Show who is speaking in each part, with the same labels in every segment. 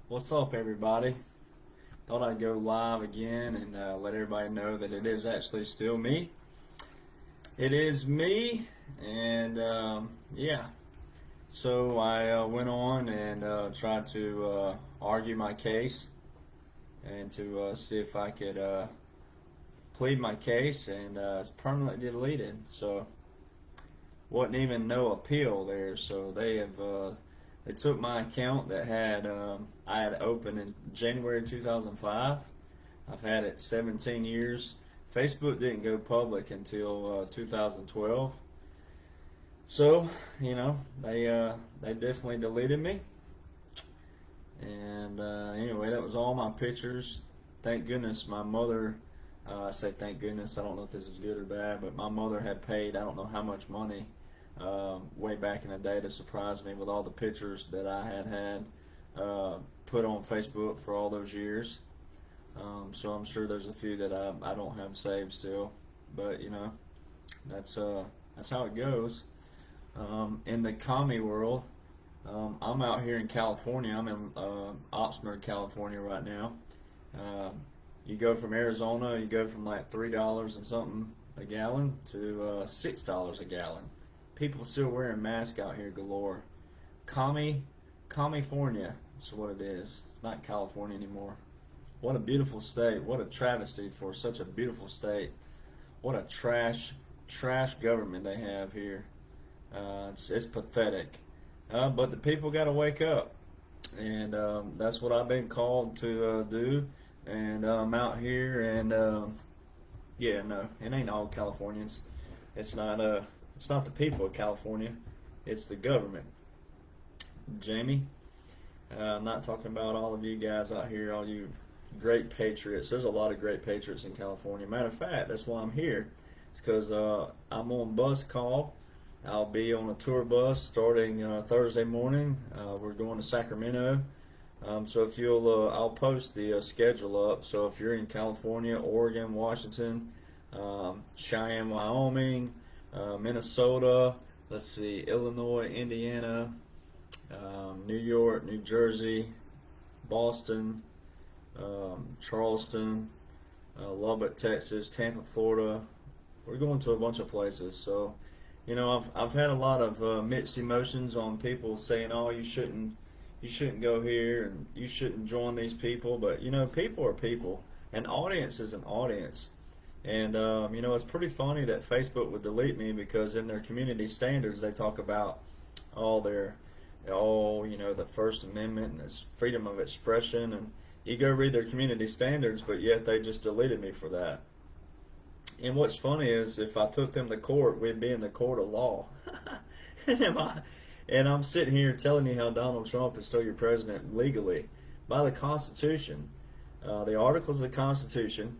Speaker 1: What's up, everybody? Thought I'd go live again and let everybody know that it is actually still me. It is me, and yeah. So I went on and tried to argue my case and to see if I could plead my case, and it's permanently deleted. So wasn't even no appeal there. So they took my account that had I had opened in January 2005. I've had it 17 years. Facebook didn't go public until 2012. So they definitely deleted me. And anyway, that was all my pictures. Thank goodness my mother. I say thank goodness. I don't know if this is good or bad, but my mother had paid I don't know how much money way back in the day to surprise me with all the pictures that I had put on Facebook for all those years. So I'm sure there's a few that I don't have saved still, but that's how it goes. In the commie world, I'm out here in California. I'm in Oxnard, California right now. Uh, you go from Arizona, you go from like $3 and something a gallon to $6 a gallon. People still wearing masks out here galore. California is what it is. It's not California anymore. What a beautiful state. What a travesty for such a beautiful state. What a trash government they have here. It's pathetic. But the people got to wake up. And that's what I've been called to do. And I'm out here, and yeah, no, it ain't all Californians. It's not. It's not the people of California. It's the government. Jamie, I'm not talking about all of you guys out here, all you great patriots. There's a lot of great patriots in California. Matter of fact, that's why I'm here. It's because I'm on bus call. I'll be on a tour bus starting Thursday morning. We're going to Sacramento. So if I'll post the schedule up. So if you're in California, Oregon, Washington, Cheyenne, Wyoming, Minnesota, let's see, Illinois, Indiana, New York, New Jersey, Boston, Charleston, Lubbock, Texas, Tampa, Florida. We're going to a bunch of places. So, I've had a lot of mixed emotions on people saying, "Oh, you shouldn't go here, and you shouldn't join these people." But people are people. An audience is an audience. And it's pretty funny that Facebook would delete me because in their community standards they talk about all their, the First Amendment and this freedom of expression, and you go read their community standards, but yet they just deleted me for that. And what's funny is if I took them to court, we'd be in the court of law. And I'm sitting here telling you how Donald Trump is still your president legally by the Constitution, the Articles of the Constitution.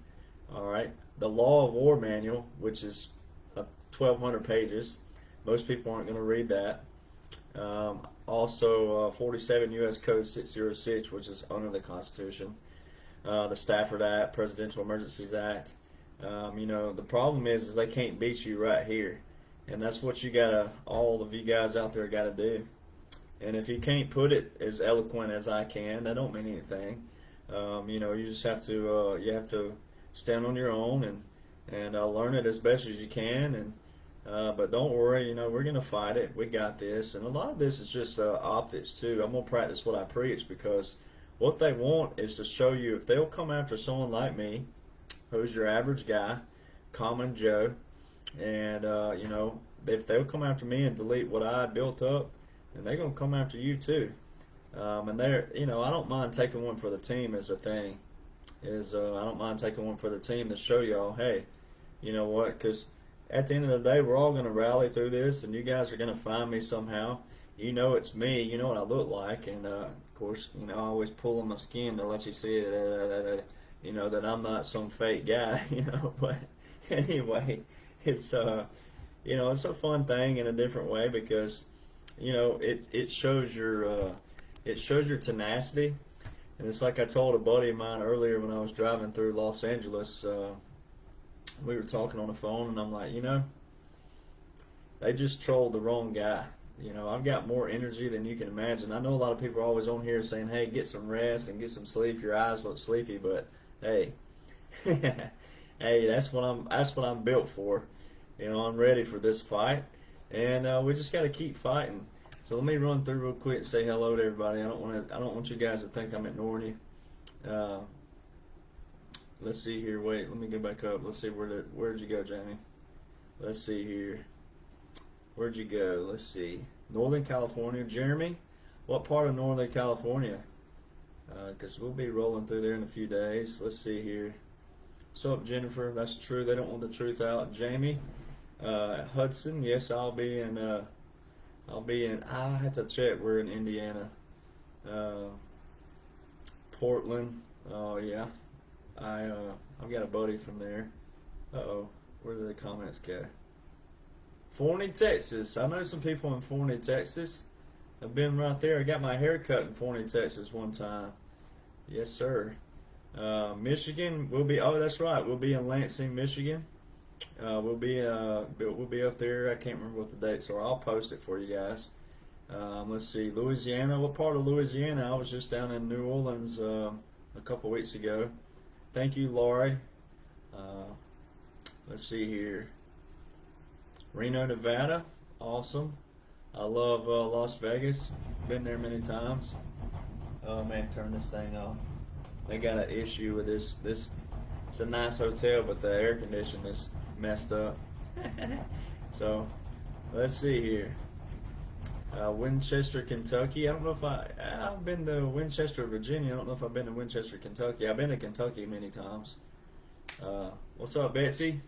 Speaker 1: All right, the Law of War Manual, which is 1,200 pages. Most people aren't going to read that. Also, 47 U.S. Code 606, which is under the Constitution. The Stafford Act, Presidential Emergencies Act. The problem is they can't beat you right here. And that's what all of you guys out there gotta do. And if you can't put it as eloquent as I can, that don't mean anything. You just have to stand on your own and learn it as best as you can. And but don't worry, we're gonna fight it. We got this. And a lot of this is just optics too. I'm gonna practice what I preach because what they want is to show you if they'll come after someone like me, who's your average guy, common Joe, and if they'll come after me and delete what I built up, then they're gonna come after you too. And I don't mind taking one for the team as a thing. I don't mind taking one for the team to show y'all, hey, you know what? Because at the end of the day, we're all gonna rally through this, and you guys are gonna find me somehow. It's me. You know what I look like, and of course, I always pull on my skin to let you see that I'm not some fake guy. But anyway, it's it's a fun thing in a different way because it shows your tenacity. And it's like I told a buddy of mine earlier when I was driving through Los Angeles. We were talking on the phone, and I'm like, they just trolled the wrong guy. You know, I've got more energy than you can imagine. I know a lot of people are always on here saying, "Hey, get some rest and get some sleep. Your eyes look sleepy," but hey, hey, that's what I'm built for. You know, I'm ready for this fight, and we just got to keep fighting. So let me run through real quick and say hello to everybody. I don't want you guys to think I'm ignoring you. Let's see here. Wait, let me go back up. Let's see where'd you go, Jamie? Let's see here. Where'd you go? Let's see. Northern California. Jeremy, what part of Northern California? Because we'll be rolling through there in a few days. Let's see here. What's up, Jennifer? That's true. They don't want the truth out. Jamie, Hudson. Yes, I'll be in. I have to check. We're in Indiana. Portland. Oh yeah. I've got a buddy from there. Uh-oh. Where did the comments go? Forney, Texas. I know some people in Forney, Texas. I've been right there. I got my hair cut in Forney, Texas one time. Yes, sir. Michigan, oh, that's right. We'll be in Lansing, Michigan. We'll be up there. I can't remember what the dates are. I'll post it for you guys. Let's see. Louisiana. What part of Louisiana? I was just down in New Orleans a couple weeks ago. Thank you, Laurie. Let's see here. Reno, Nevada. Awesome. I love Las Vegas. Been there many times. Oh man, turn this thing off. They got an issue with this. It's a nice hotel, but the air conditioning is messed up. So, let's see here. Winchester, Kentucky. I don't know if I've been to Winchester, Virginia. I don't know if I've been to Winchester, Kentucky. I've been to Kentucky many times. What's up, Betsy?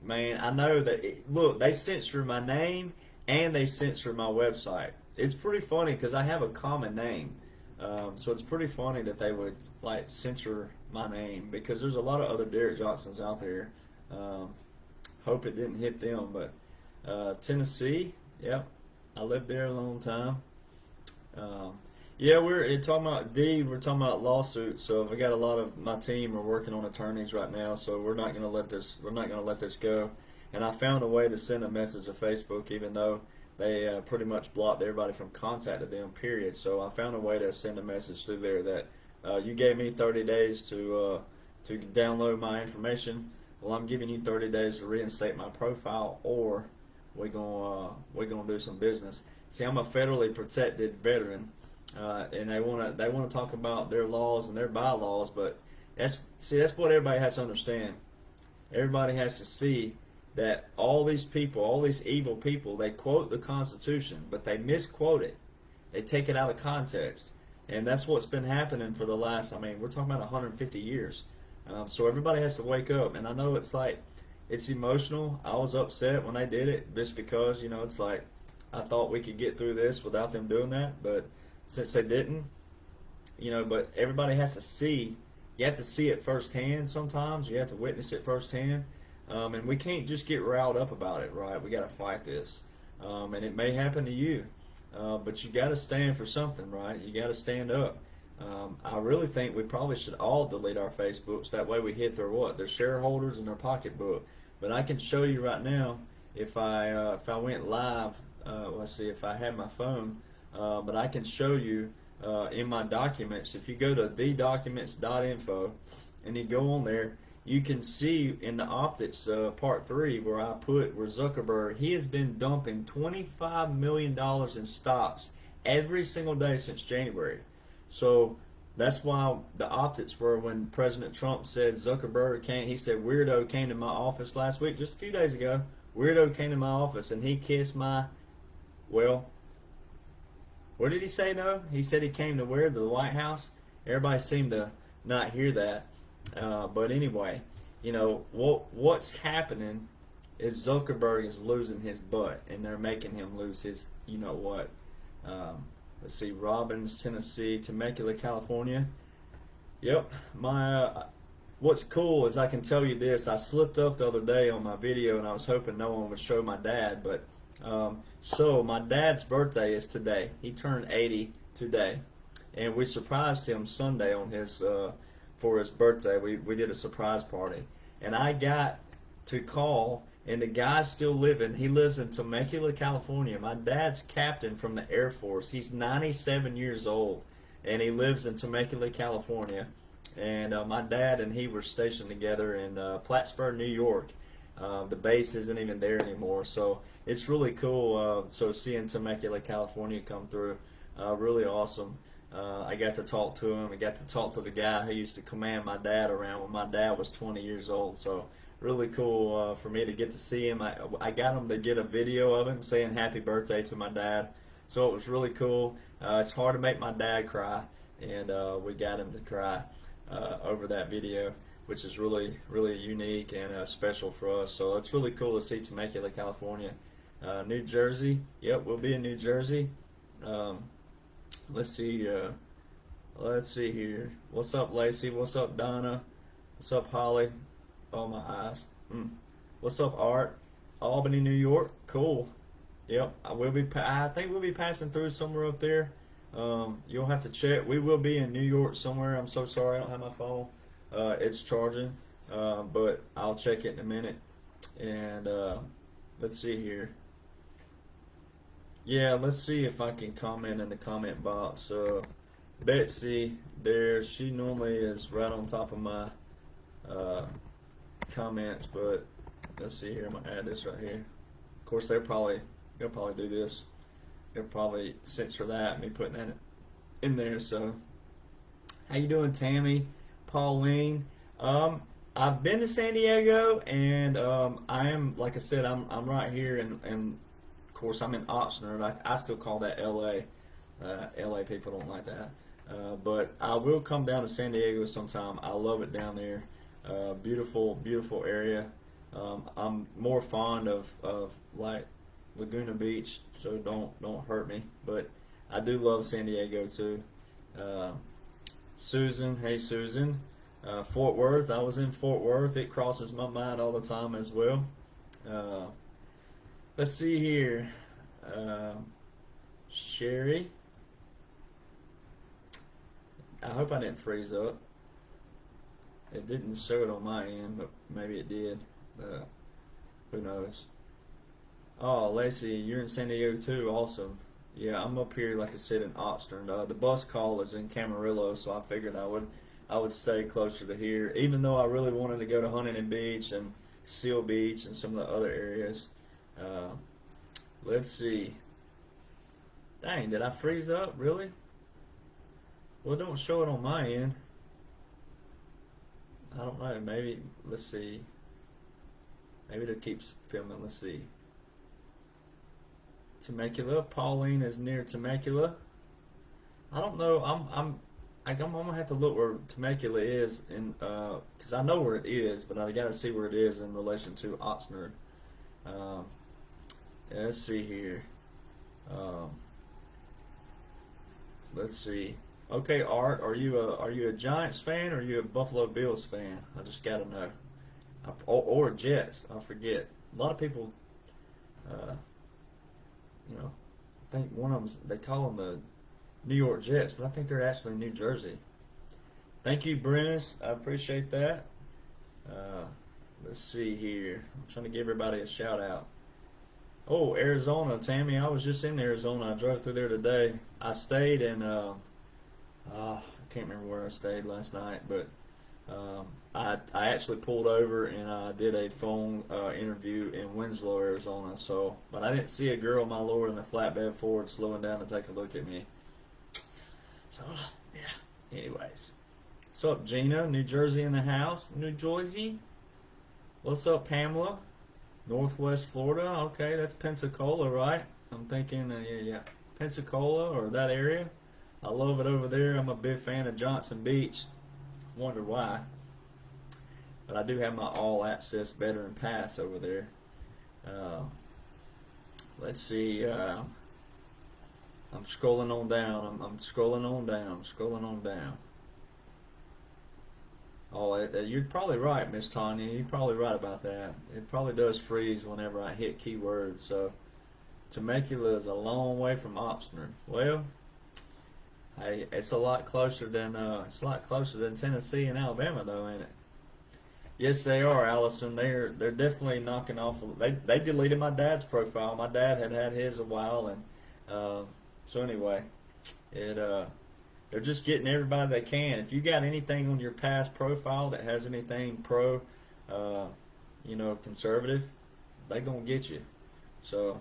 Speaker 1: Man, I know that. Look, they censor my name and they censor my website. It's pretty funny because I have a common name. So it's pretty funny that they would like censor my name because there's a lot of other Derek Johnsons out there. Hope it didn't hit them, but Tennessee, yep, I lived there a long time. Yeah, we're talking about we're talking about lawsuits. So we got a lot of my team are working on attorneys right now. So we're not going to let this go. And I found a way to send a message to Facebook, even though they pretty much blocked everybody from contacting them. Period. So I found a way to send a message through there that you gave me 30 days to download my information. Well, I'm giving you 30 days to reinstate my profile, or we're gonna do some business. See, I'm a federally protected veteran. And they want to talk about their laws and their bylaws, but that's what everybody has to understand. Everybody has to see that all these people, all these evil people, they quote the Constitution, but they misquote it. They take it out of context, and that's what's been happening for the last. I mean, we're talking about 150 years. So everybody has to wake up, and I know it's emotional. I was upset when they did it, just because it's like I thought we could get through this without them doing that, but since they didn't, but everybody has to see. You have to see it firsthand sometimes. You have to witness it firsthand. And we can't just get riled up about it, right? We got to fight this. And it may happen to you. But you got to stand for something, right? You got to stand up. I really think we probably should all delete our Facebooks. That way we hit their shareholders and their pocketbook. But I can show you right now if I went live. Let's see if I had my phone. But I can show you in my documents. If you go to thedocuments.info and you go on there, you can see in the optics part 3 where Zuckerberg, he has been dumping $25 million in stocks every single day since January. So that's why the optics were when President Trump said Zuckerberg he said weirdo came to my office last week, just a few days ago. Weirdo came to my office and he kissed my, what did he say though? He said he came to where? The White House? Everybody seemed to not hear that. But anyway, what's happening is Zuckerberg is losing his butt, and they're making him lose his, let's see, Robbins, Tennessee, Temecula, California. Yep, what's cool is I can tell you this. I slipped up the other day on my video, and I was hoping no one would show my dad, but so my dad's birthday is today. He turned 80 today, and we surprised him Sunday on his for his birthday. We did a surprise party, and I got to call and the guy's still living. He lives in Temecula, California. My dad's captain from the Air Force. He's 97 years old, and he lives in Temecula, California. And my dad and he were stationed together in Plattsburgh, New York. The base isn't even there anymore, so it's really cool. So seeing Temecula, California come through, really awesome. I got to talk to him. I got to talk to the guy who used to command my dad around when my dad was 20 years old. So really cool for me to get to see him. I got him to get a video of him saying happy birthday to my dad. So it was really cool. It's hard to make my dad cry, and we got him to cry over that video, which is really, really unique and special for us. So it's really cool to see Temecula, California. New Jersey, yep, we'll be in New Jersey. Let's see here. What's up, Lacey? What's up, Donna? What's up, Holly? Oh, my eyes. What's up, Art? Albany, New York. Cool. Yep, I think we'll be passing through somewhere up there. You'll have to check. We will be in New York somewhere. I'm so sorry I don't have my phone. It's charging, but I'll check it in a minute. And let's see here. Yeah, let's see if I can comment in the comment box. Betsy there, she normally is right on top of my comments, but let's see here. I'm gonna add this right here. Of course, they'll probably do this. They'll probably censor that, me putting that in there. So, how you doing, Tammy? Pauline? I've been to San Diego, and I am, like I said, I'm right here, and of course I'm in Oxnard. I still call that LA. LA people don't like that, but I will come down to San Diego sometime. I love it down there. Beautiful, beautiful area. I'm more fond of like Laguna Beach, so don't hurt me. But I do love San Diego too. Susan, hey Susan. Fort Worth, I was in Fort Worth. It crosses my mind all the time as well. Let's see here. Sherry. I hope I didn't freeze up. It didn't show it on my end, but maybe it did. Who knows? Oh, Lacey, you're in San Diego too. Awesome. Yeah, I'm up here, like I said, in Oxnard. The bus call is in Camarillo, so I figured I would stay closer to here, even though I really wanted to go to Huntington Beach and Seal Beach and some of the other areas. Let's see. Dang, did I freeze up? Really? Well, don't show it on my end. I don't know. Maybe, let's see. Maybe it keeps filming. Let's see. Temecula. Pauline is near Temecula. I don't know. I'm gonna have to look where Temecula is, in because I know where it is, but I gotta see where it is in relation to Oxnard. Yeah, let's see here. Let's see. Okay, Art, are you a Giants fan or are you a Buffalo Bills fan? I just gotta know. Or Jets. I forget. A lot of people, I think one of them, they call them the New York Jets, but I think they're actually New Jersey. Thank you, Brennis. I appreciate that. Let's see here. I'm trying to give everybody a shout out. Oh, Arizona, Tammy. I was just in Arizona. I drove through there today. I stayed in, I can't remember where I stayed last night, but I actually pulled over and I did a phone interview in Winslow, Arizona. So, but I didn't see a girl, my lord, in a flatbed Ford slowing down to take a look at me. So, yeah. Anyways, what's up, Gina? New Jersey in the house. New Jersey. What's up, Pamela? Northwest Florida. Okay, that's Pensacola, right? I'm thinking, yeah, Pensacola or that area. I love it over there. I'm a big fan of Johnson Beach. Wonder why. But I do have my all-access veteran pass over there. Let's see. I'm scrolling on down. I'm scrolling on down. Scrolling on down. Oh, you're probably right, Miss Tanya. You're probably right about that. It probably does freeze whenever I hit keywords. So, Temecula is a long way from Oxnard. Well, hey, it's a lot closer than Tennessee and Alabama, though, ain't it? Yes, they are, Allison. They're definitely knocking off. They deleted my dad's profile. My dad had his a while, and uh, so anyway, it they're just getting everybody they can. If you got anything on your past profile that has anything pro, uh, conservative, they gonna get you. So,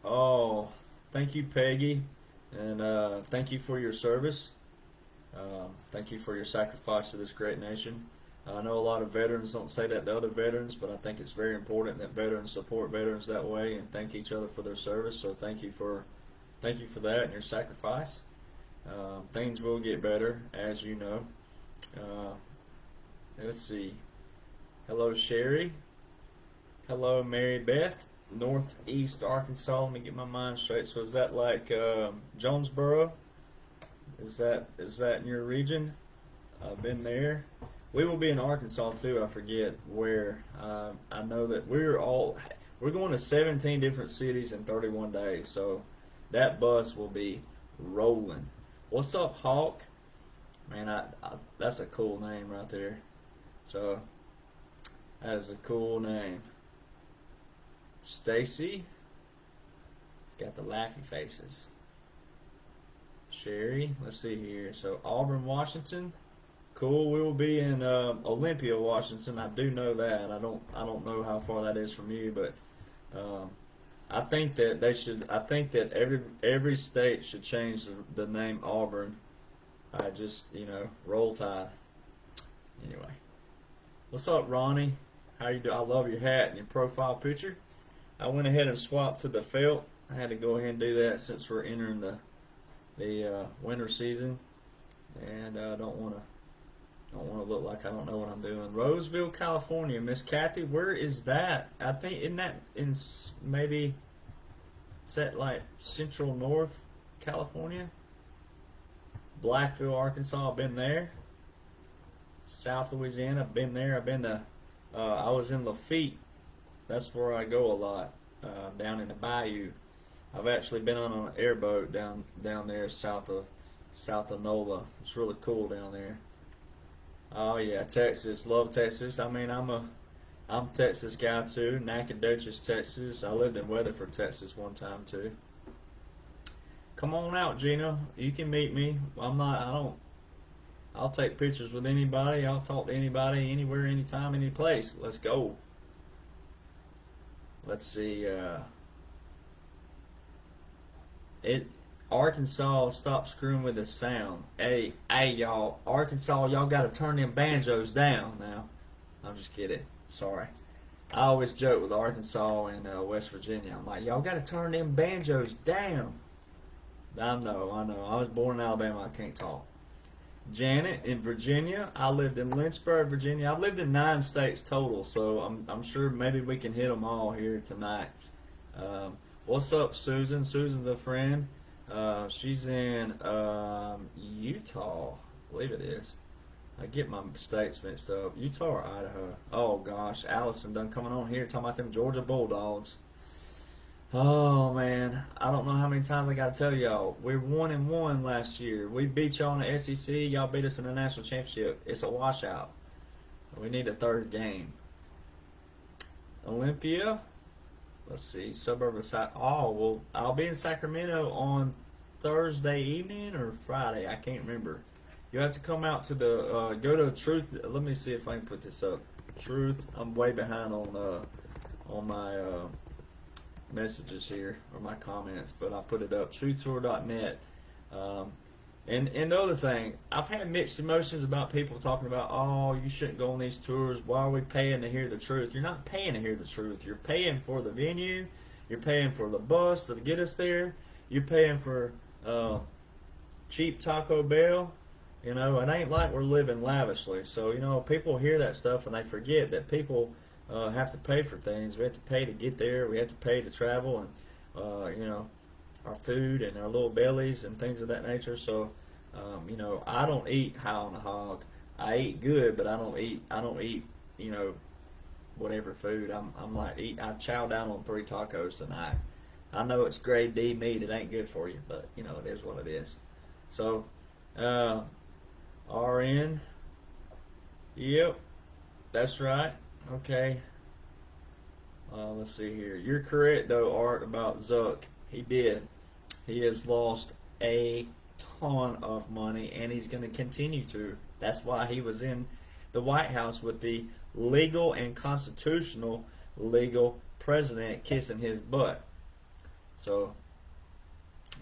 Speaker 1: oh, thank you, Peggy, and thank you for your service. Thank you for your sacrifice to this great nation. I know a lot of veterans don't say that to other veterans, but I think it's very important that veterans support veterans that way and thank each other for their service. So thank you for that and your sacrifice. Things will get better, as you know. Uh, let's see. Hello, Sherry. Hello, Mary Beth. Northeast Arkansas. Let me get my mind straight. So is that like Jonesboro? Is that in your region? I've been there. We will be in Arkansas too. I forget where. I know that we're going to 17 different cities in 31 days. So that bus will be rolling. What's up, Hawk? Man, that's a cool name right there. So that is a cool name. Stacy. It's got the laughy faces. Sherry, let's see here. So Auburn, Washington, cool. We will be in Olympia, Washington. I do know that. I don't know how far that is from you, but I think that they should. I think that every state should change the name Auburn. I just roll tide. Anyway, what's up, Ronnie? How you doing? I love your hat and your profile picture. I went ahead and swapped to the felt. I had to go ahead and do that since we're entering the winter season, and I don't want to look like I don't know what I'm doing. Roseville, California, Miss Kathy, where is that? I think isn't that in maybe is that like Central North California? Blackfield, Arkansas, I've been there. South Louisiana, I've been there. I've been to. I was in Lafitte. That's where I go a lot. Down in the bayou. I've actually been on an airboat down there south of NOLA. It's really cool down there. Oh yeah, Texas. Love Texas. I mean, I'm a Texas guy too. Nacogdoches, Texas. I lived in Weatherford, Texas one time too. Come on out, Gina. You can meet me. I'll take pictures with anybody. I'll talk to anybody, anywhere, anytime, any place. Let's go. Let's see. Arkansas, stop screwing with the sound. Hey, y'all. Arkansas, y'all got to turn them banjos down now. I'm just kidding. Sorry. I always joke with Arkansas and West Virginia. I'm like, y'all got to turn them banjos down. I know. I was born in Alabama. I can't talk. Janet in Virginia. I lived in Lynchburg, Virginia. I've lived in 9 states total, so I'm sure maybe we can hit them all here tonight. What's up, Susan? Susan's a friend. She's in Utah, I believe it is. I get my states mixed up. Utah or Idaho? Oh gosh, Allison done coming on here talking about them Georgia Bulldogs. Oh man, I don't know how many times I gotta tell y'all. We're 1-1 last year. We beat y'all in the SEC. Y'all beat us in the national championship. It's a washout. We need a third game. Olympia. Let's see, suburb of well, I'll be in Sacramento on Thursday evening or Friday. I can't remember. You have to come out to the go to Truth. Let me see if I can put this up. Truth. I'm way behind on my messages here or my comments, but I put it up. TruthTour.net. And the other thing, I've had mixed emotions about people talking about, oh, you shouldn't go on these tours. Why are we paying to hear the truth? You're not paying to hear the truth. You're paying for the venue. You're paying for the bus to get us there. You're paying for cheap Taco Bell. It ain't like we're living lavishly. So, people hear that stuff and they forget that people have to pay for things. We have to pay to get there. We have to pay to travel and, our food and our little bellies and things of that nature. So, I don't eat high on the hog. I eat good, but I don't eat, whatever food. I'm like, I chow down on 3 tacos tonight. I know it's grade D meat. It ain't good for you, but, it is what it is. So, RN, Yep, that's right. Okay. Let's see here. You're correct though, Art, about Zuck. He did. He has lost a ton of money, and he's going to continue to. That's why he was in the White House with the legal and constitutional legal president kissing his butt. So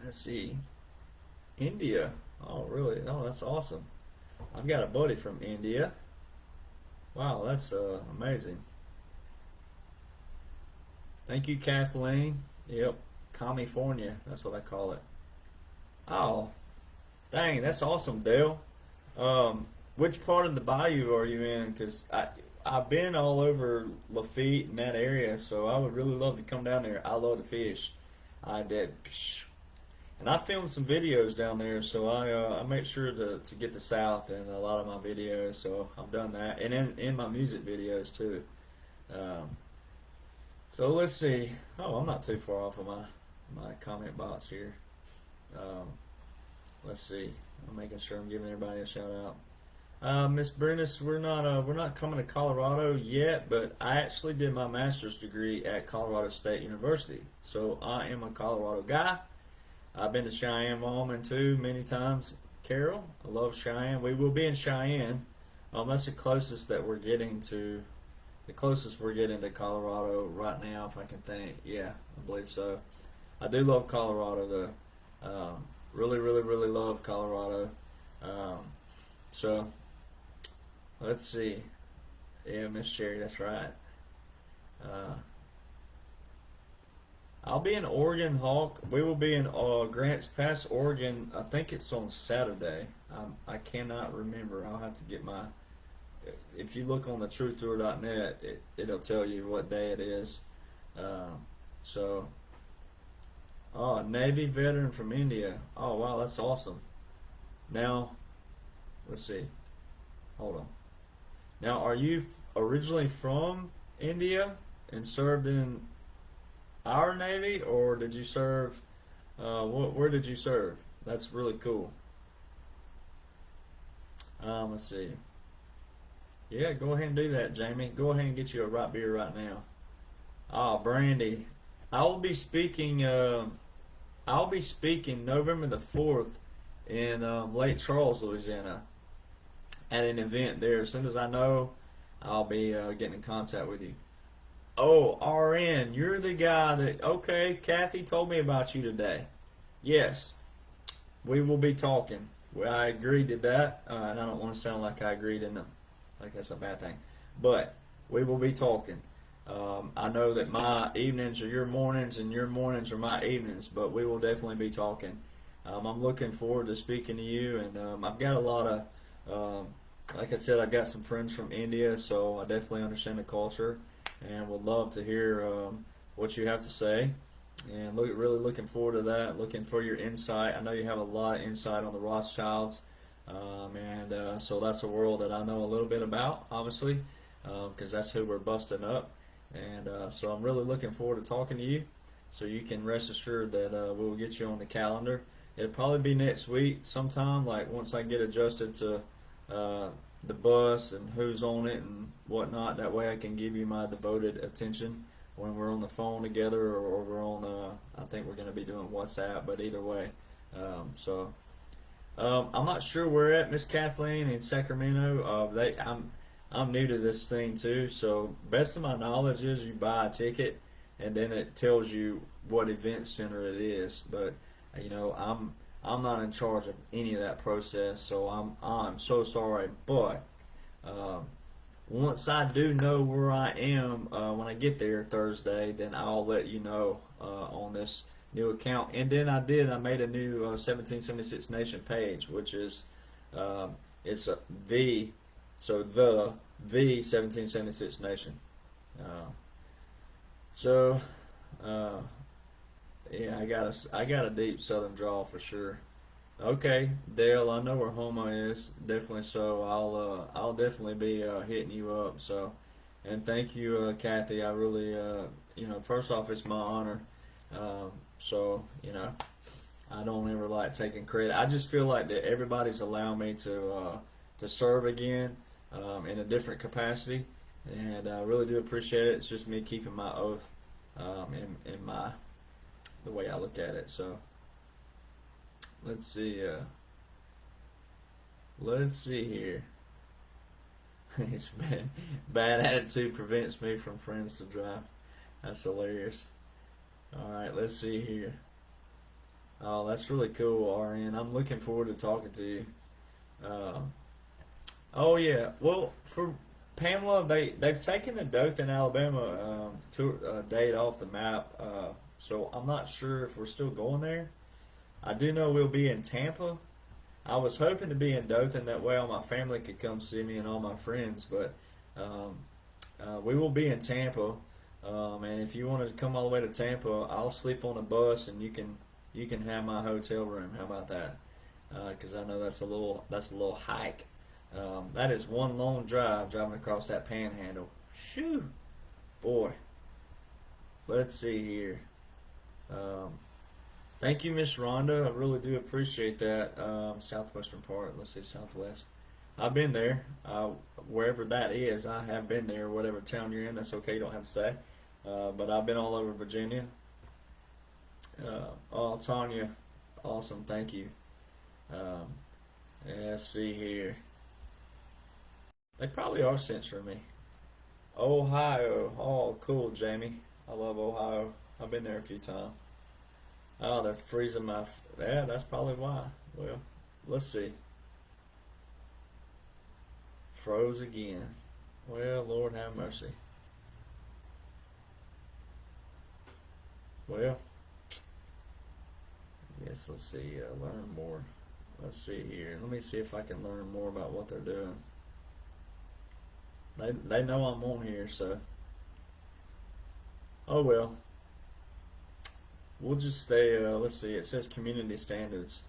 Speaker 1: let's see. India. Oh, really? Oh, that's awesome. I've got a buddy from India. Wow, that's amazing. Thank you, Kathleen. Yep, California. That's what I call it. Oh, dang, that's awesome, Dale. Which part of the bayou are you in? Because I've been all over Lafitte and that area, so I would really love to come down there. I love to fish. I did. And I filmed some videos down there, so I make sure to get the South in a lot of my videos. So I've done that, and in my music videos too. Um, so let's see. Oh, I'm not too far off of my comment box here. Um, let's see. I'm making sure I'm giving everybody a shout out. Miss Brennis, we're not coming to Colorado yet, but I actually did my master's degree at Colorado State University, so I am a Colorado guy. I've been to Cheyenne, Wyoming too many times. Carol, I love Cheyenne. We will be in Cheyenne. That's the closest that we're getting to. The closest we're getting to Colorado right now, if I can think. Yeah, I believe so. I do love Colorado though. Really, really, really love Colorado. Um, so let's see. Yeah, Miss Sherry, that's right. Uh, I'll be in Oregon, Hawk. We will be in Grants Pass, Oregon. I think it's on Saturday. I cannot remember. I'll have to get my. If you look on the truthtour.net, it'll tell you what day it is. Um, so, oh, Navy veteran from India. Oh, wow, that's awesome. Now, let's see. Hold on. Now, are you originally from India and served in our Navy, or did you serve? Where did you serve? That's really cool. Let's see. Yeah, go ahead and do that, Jamie. Go ahead and get you a right beer right now. Ah, Brandy. I will be speaking. I'll be speaking November the 4th in Lake Charles, Louisiana, at an event there. As soon as I know, I'll be getting in contact with you. Oh, RN, you're the guy that. Okay, Kathy told me about you today. Yes, we will be talking. Well, I agreed to that, and I don't want to sound like I agreed in them, like that's a bad thing. But we will be talking. I know that my evenings are your mornings, and your mornings are my evenings, but we will definitely be talking. I'm looking forward to speaking to you, and I've got a lot of, like I said, I got some friends from India, so I definitely understand the culture, and would love to hear what you have to say. And really looking forward to that. Looking for your insight. I know you have a lot of insight on the Rothschilds, and so that's a world that I know a little bit about, obviously, because that's who we're busting up. And so I'm really looking forward to talking to you. So you can rest assured that we will get you on the calendar. It'll probably be next week sometime, like once I get adjusted to the bus and who's on it and whatnot. That way I can give you my devoted attention when we're on the phone together, or we're on, I think we're going to be doing WhatsApp, but either way. I'm not sure where at, Miss Kathleen in Sacramento. I'm new to this thing too, so best of my knowledge is you buy a ticket and then it tells you what event center it is. But I'm not in charge of any of that process, so I'm so sorry. But um, once I do know where I am when I get there Thursday, then I'll let you know on this new account. And then I made a new 1776 Nation page, which is it's the so the 1776 Nation. Uh, so yeah, I got a deep Southern drawl for sure. Okay, Dale, I know where Houma is. Definitely so. I'll definitely be hitting you up. So, and thank you, Kathy. I really, first off, it's my honor. So, I don't ever like taking credit. I just feel like that everybody's allowed me to serve again, in a different capacity, and I really do appreciate it. It's just me keeping my oath in my the way I look at it. So let's see. Let's see here. It's bad attitude prevents me from friends to drive. That's hilarious. All right, let's see here. Oh, that's really cool, RN. I'm looking forward to talking to you. Um, oh yeah. Well, for Pamela, they've taken the Dothan, Alabama date off the map. So I'm not sure if we're still going there. I do know we'll be in Tampa. I was hoping to be in Dothan, that way all my family could come see me and all my friends, but um, we will be in Tampa. And if you want to come all the way to Tampa, I'll sleep on a bus, and you can have my hotel room. How about that? Because I know that's a little hike. That is one long drive driving across that panhandle. Shoo, boy. Let's see here. Um, Thank you, Miss Rhonda. I really do appreciate that. Southwestern part. Let's say Southwest. I've been there. Wherever that is, I have been there. Whatever town you're in, that's okay. You don't have to say. But I've been all over Virginia. Oh, Tanya, awesome. Thank you. Um, let's see here. They probably are censoring me. Ohio. Oh, cool, Jamie. I love Ohio. I've been there a few times. Oh, they're freezing my. Yeah, that's probably why. Well, let's see. Froze again. Well, Lord have mercy. Well, yes, let's see. Learn more. Let's see here. Let me see if I can learn more about what they're doing. They know I'm on here, so. Oh well. We'll just stay. Let's see. It says community standards.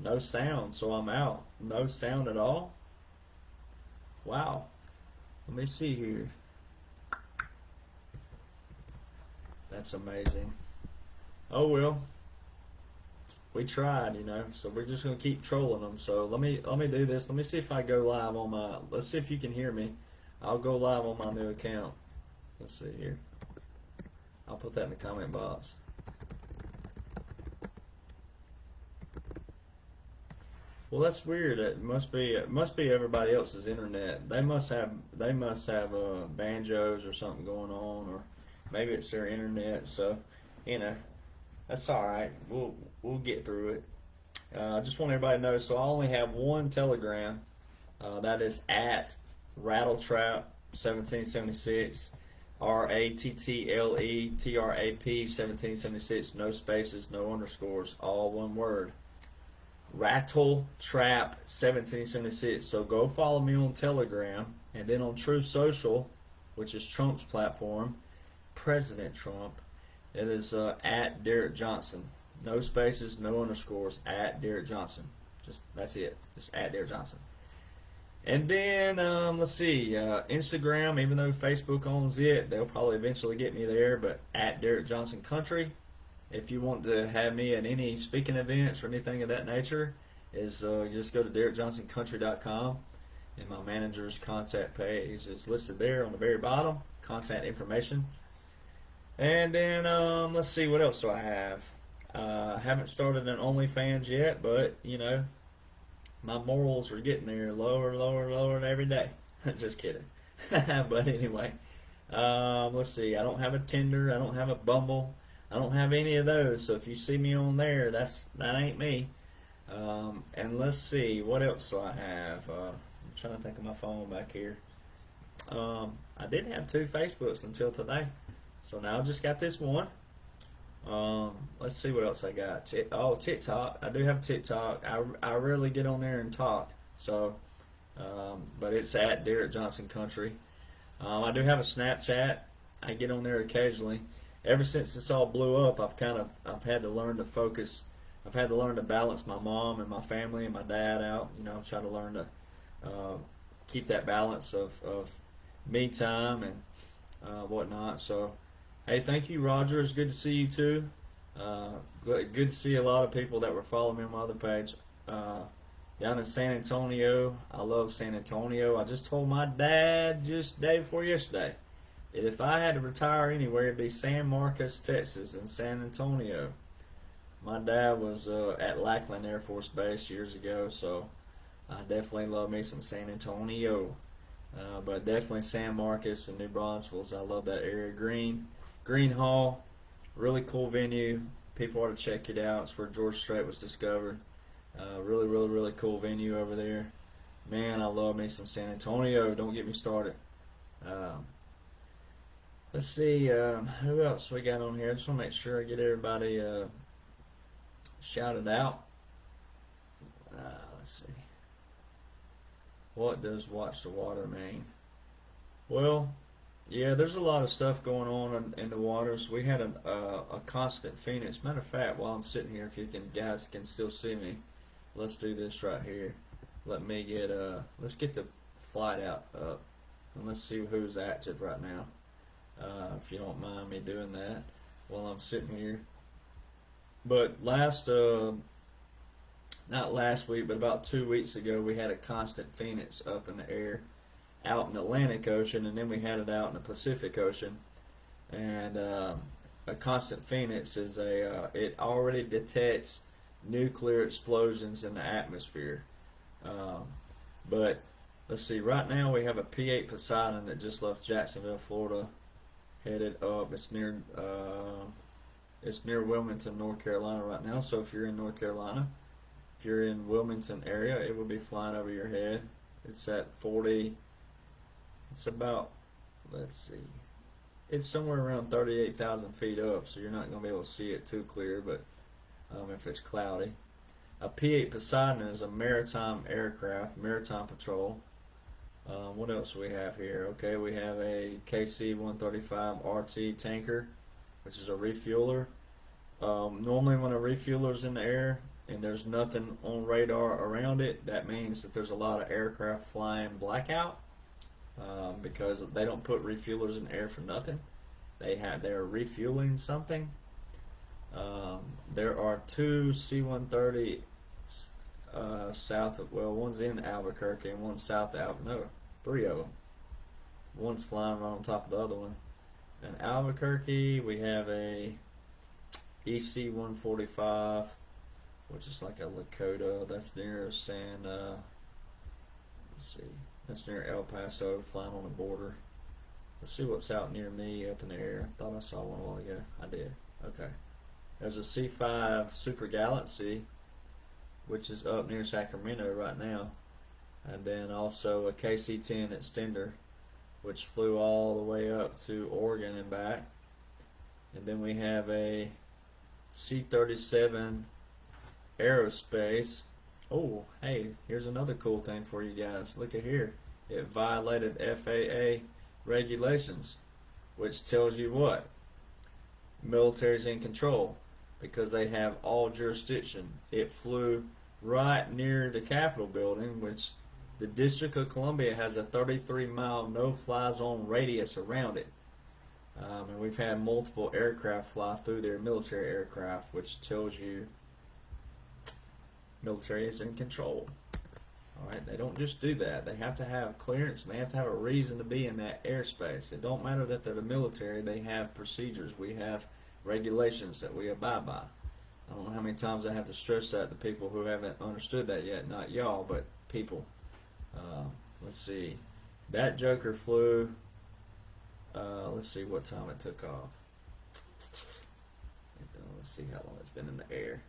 Speaker 1: No sound, so I'm out. No sound at all. Wow. Let me see here. That's amazing. Oh well, we tried. So we're just gonna keep trolling them. So let me do this. Let me see if I go live on my. Let's see if you can hear me. I'll go live on my new account. Let's see here. I'll put that in the comment box. Well, that's weird. It must be everybody else's internet. They must have banjos or something going on, or maybe it's their internet. So, you know, that's all right. We'll get through it. I just want everybody to know. So I only have one Telegram. That is at Rattletrap 1776. RATTLETRAP 1776. No spaces, no underscores. All one word. Rattle Trap 1776. So go follow me on Telegram, and then on True Social, which is Trump's platform, President Trump. It is at Derek Johnson. No spaces, no underscores. At Derek Johnson. Just that's it. Just at Derek Johnson. And then let's see, Instagram. Even though Facebook owns it, they'll probably eventually get me there. But at Derek Johnson Country. If you want to have me at any speaking events or anything of that nature, is just go to DerekJohnsonCountry.com, and my manager's contact page is listed there on the very bottom, contact information. And then let's see, what else do I have? I haven't started an OnlyFans yet, but my morals are getting there, lower, lower, lower every day. Just kidding. But anyway, let's see. I don't have a Tinder. I don't have a Bumble. I don't have any of those, so if you see me on there, that ain't me. And let's see, what else do I have? I'm trying to think of my phone back here. I didn't have two Facebooks until today, so now I just got this one. Let's see what else I got. TikTok. I do have TikTok. I rarely get on there and talk, so but it's at Derek Johnson Country. I do have a Snapchat. I get on there occasionally. Ever since this all blew up, I've had to learn to focus. I've had to learn to balance my mom and my family and my dad out. Try to learn to keep that balance of me time and whatnot. So, hey, thank you, Roger. It's good to see you too. Good to see a lot of people that were following me on my other page. down in San Antonio. I love San Antonio. I just told my dad just day before yesterday, if I had to retire anywhere, it'd be San Marcos, Texas, and San Antonio. My dad was at Lackland Air Force Base years ago, so I definitely love me some San Antonio. But definitely San Marcos and New Braunfels. I love that area. Green Hall, really cool venue. People ought to check it out. It's where George Strait was discovered. Really, really, really cool venue over there. Man, I love me some San Antonio. Don't get me started. Um, let's see, who else we got on here. I just want to make sure I get everybody shouted out. Let's see. What does Watch the Water mean? Well, yeah, there's a lot of stuff going on in the waters. We had a constant phoenix. Matter of fact, while I'm sitting here, if you guys can still see me, let's do this right here. Let's get the flight out up, and let's see who's active right now. If you don't mind me doing that while I'm sitting here. But not last week, but about 2 weeks ago, we had a constant phoenix up in the air out in the Atlantic Ocean, and then we had it out in the Pacific Ocean. And a constant phoenix is it already detects nuclear explosions in the atmosphere. But let's see, right now we have a P8 Poseidon that just left Jacksonville, Florida, headed up. It's near Wilmington, North Carolina right now. So if you're in North Carolina, if you're in Wilmington area, it will be flying over your head. It's at 40. It's about, let's see, it's somewhere around 38,000 feet up, so you're not going to be able to see it too clear, but if it's cloudy. A P-8 Poseidon is a maritime aircraft, maritime patrol. What else do we have here? Okay, we have a KC-135 RT tanker, which is a refueler. Normally when a refueler is in the air and there's nothing on radar around it, that means that there's a lot of aircraft flying blackout, because they don't put refuelers in the air for nothing. They're refueling something. There are two C-130 one's in Albuquerque and one's south of Albuquerque. No, three of them. One's flying right on top of the other one. In Albuquerque, we have a EC-145, which is like a Lakota. That's near that's near El Paso, flying on the border. Let's see what's out near me up in the air. I thought I saw one a while ago. I did. Okay. There's a C-5 Super Galaxy, which is up near Sacramento right now. And then also a KC-10 Extender, which flew all the way up to Oregon and back. And then we have a C-37 Aerospace. Oh, hey, here's another cool thing for you guys. Look at here. It violated FAA regulations, which tells you what? Military's in control because they have all jurisdiction. It flew right near the Capitol building, which the District of Columbia has a 33-mile no-fly zone radius around it. And we've had multiple aircraft fly through there, military aircraft, which tells you military is in control. All right, they don't just do that. They have to have clearance, and they have to have a reason to be in that airspace. It don't matter that they're the military. They have procedures. We have regulations that we abide by. I don't know how many times I have to stress that to people who haven't understood that yet. Not y'all, but people. Let's see. That joker flew. Let's see what time it took off. Let's see how long it's been in the air.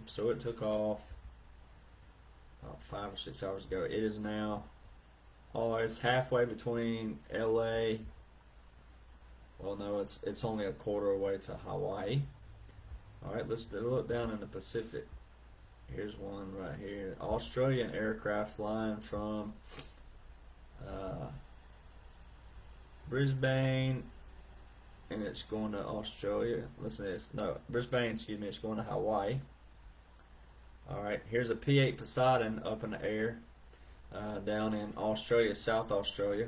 Speaker 1: So it took off about 5 or 6 hours ago. It is now, it's halfway between LA. Well, no, it's only a quarter away to Hawaii. All right, let's look down in the Pacific. Here's one right here. Australian aircraft flying from Brisbane, and it's going to Australia. Listen to this. No, Brisbane, excuse me. It's going to Hawaii. All right, here's a P-8 Poseidon up in the air down in Australia, South Australia.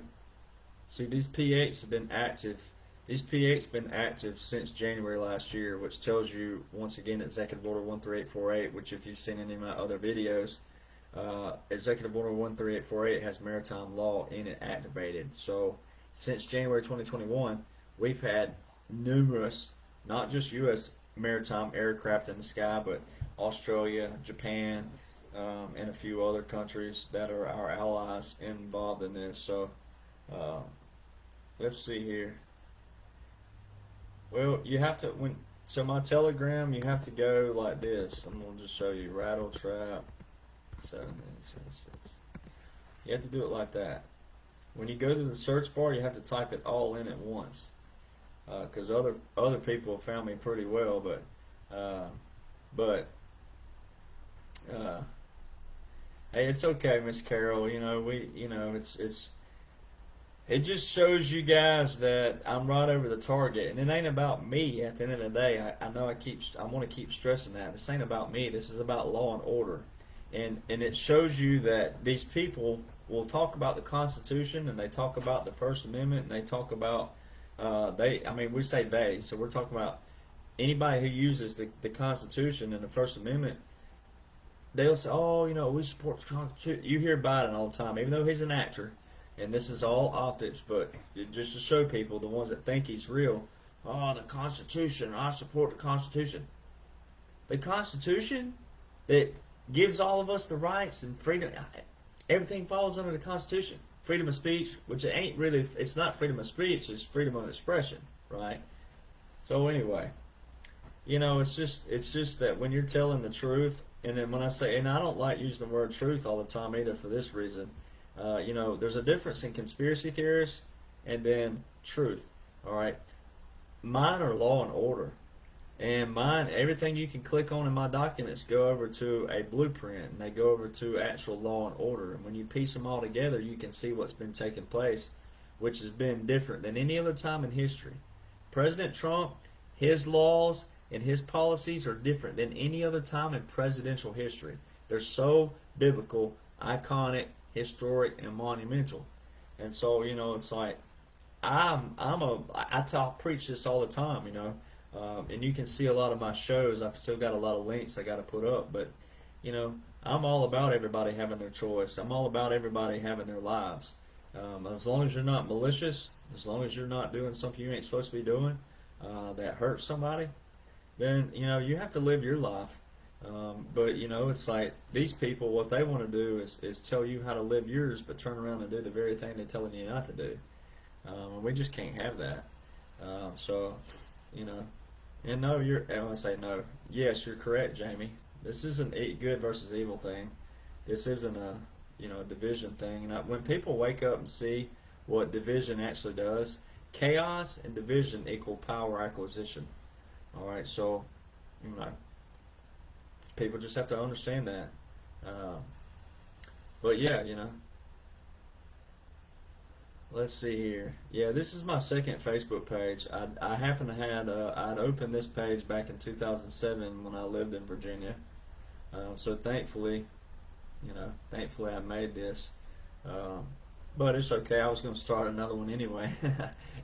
Speaker 1: See, these P-8s have been active These P8's been active since January last year, which tells you once again Executive Order 13848, which if you've seen any of my other videos, Executive Order 13848 has maritime law in it activated. So since January 2021, we've had numerous, not just U.S. maritime aircraft in the sky, but Australia, Japan, and a few other countries that are our allies involved in this. So let's see here. Well, you have to so my Telegram, you have to go like this. I'm gonna just show you rattle trap 7876. You have to do it like that. When you go to the search bar, you have to type it all in at once. Because other people have found me pretty well, but hey, it's okay, Miss Carol. It just shows you guys that I'm right over the target, and it ain't about me. At the end of the day, I know I want to keep stressing that this ain't about me. This is about law and order, and it shows you that these people will talk about the Constitution, and they talk about the First Amendment, and they talk about we say they, so we're talking about anybody who uses the Constitution and the First Amendment. They'll say, oh, we support the Constitution. You hear Biden all the time, even though he's an actor, and this is all optics, but just to show people, the ones that think he's real, oh, the Constitution, I support the Constitution. The Constitution that gives all of us the rights and freedom, everything falls under the Constitution. Freedom of speech, which it's not freedom of speech, it's freedom of expression, right? So anyway, it's just that when you're telling the truth, and then when I say, and I don't like using the word truth all the time either for this reason, there's a difference in conspiracy theorists and then truth, all right? Mine are law and order. And mine, everything you can click on in my documents go over to a blueprint, and they go over to actual law and order. And when you piece them all together, you can see what's been taking place, which has been different than any other time in history. President Trump, his laws and his policies are different than any other time in presidential history. They're so biblical, iconic, historic, and monumental. And so, it's like I preach this all the time, and you can see a lot of my shows. I've still got a lot of links I got to put up, but I'm all about everybody having their choice. I'm all about everybody having their lives. As long as you're not malicious, as long as you're not doing something you ain't supposed to be doing that hurts somebody, then you have to live your life. But it's like these people, what they want to do is tell you how to live yours, but turn around and do the very thing they're telling you not to do. We just can't have that. And no, I say no. Yes, you're correct, Jamie. This isn't a good versus evil thing. This isn't a division thing. And when people wake up and see what division actually does, chaos and division equal power acquisition. All right, so people just have to understand that. But yeah, let's see here. Yeah, this is my second Facebook page. I happen to I'd opened this page back in 2007 when I lived in Virginia. So thankfully I made this. But it's okay. I was going to start another one anyway.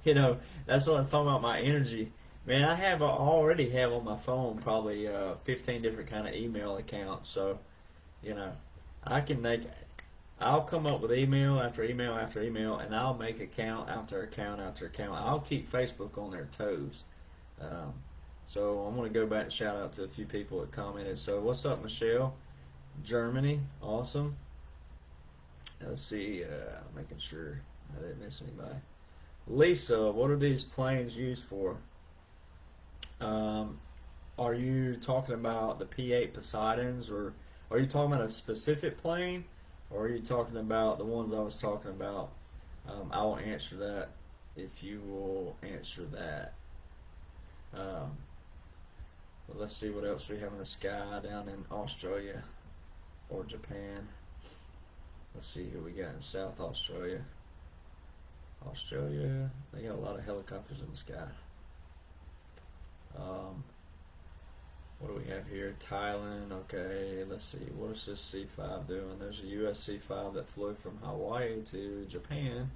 Speaker 1: That's what I was talking about, my energy. Man, I already have on my phone probably 15 different kind of email accounts. So, I'll come up with email after email after email, and I'll make account after account after account. I'll keep Facebook on their toes. So I'm going to go back and shout out to a few people that commented. So what's up, Michelle? Germany, awesome. Let's see, making sure I didn't miss anybody. Lisa, what are these planes used for? Are you talking about the P-8 Poseidons, or are you talking about a specific plane, or are you talking about the ones I was talking about? I will answer that if you will answer that. Well, let's see what else we have in the sky down in Australia or Japan. Let's see who we got in South Australia. Australia, they got a lot of helicopters in the sky. What do we have here? Thailand, okay, let's see. What is this C-5 doing? There's a US C-5 that flew from Hawaii to Japan.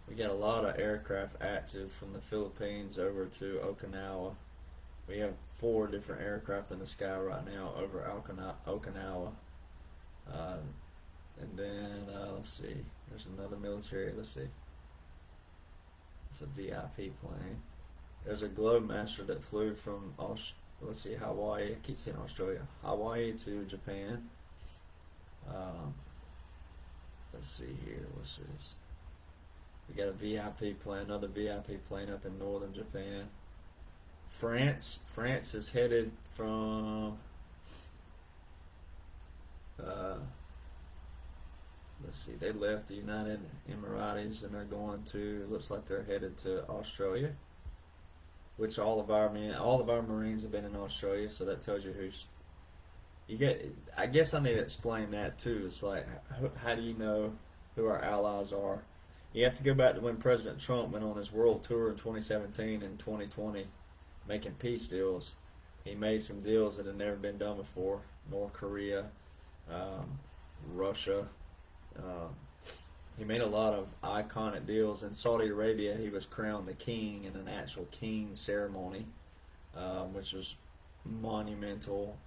Speaker 1: We got a lot of aircraft active from the Philippines over to Okinawa. We have 4 different aircraft in the sky right now over Okinawa. Uh, and then, let's see, there's another military, let's see. It's a VIP plane. There's a Globemaster that flew from, let's see, Hawaii. I keep saying Australia. Hawaii to Japan. Um, let's see here, what's this? We got a VIP plane, another VIP plane up in northern Japan. France is headed from, let's see, they left the United Emirates and they're going to, looks like they're headed to Australia, which all of our Marines have been in Australia, so that tells you who's, you get, I guess I need to explain that too. It's like, how do you know who our allies are? You have to go back to when President Trump went on his world tour in 2017 and 2020 making peace deals. He made some deals that had never been done before. North Korea, Russia. He made a lot of iconic deals. In Saudi Arabia, he was crowned the king in an actual king ceremony, which was monumental.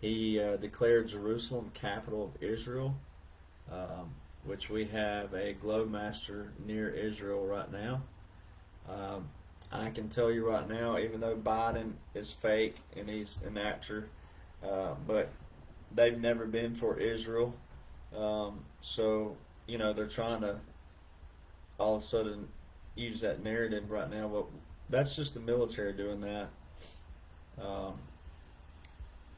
Speaker 1: He declared Jerusalem capital of Israel, which we have a Globemaster near Israel right now. I can tell you right now, even though Biden is fake and he's an actor, but they've never been for Israel. So, you know, they're trying to all of a sudden use that narrative right now, but that's just the military doing that.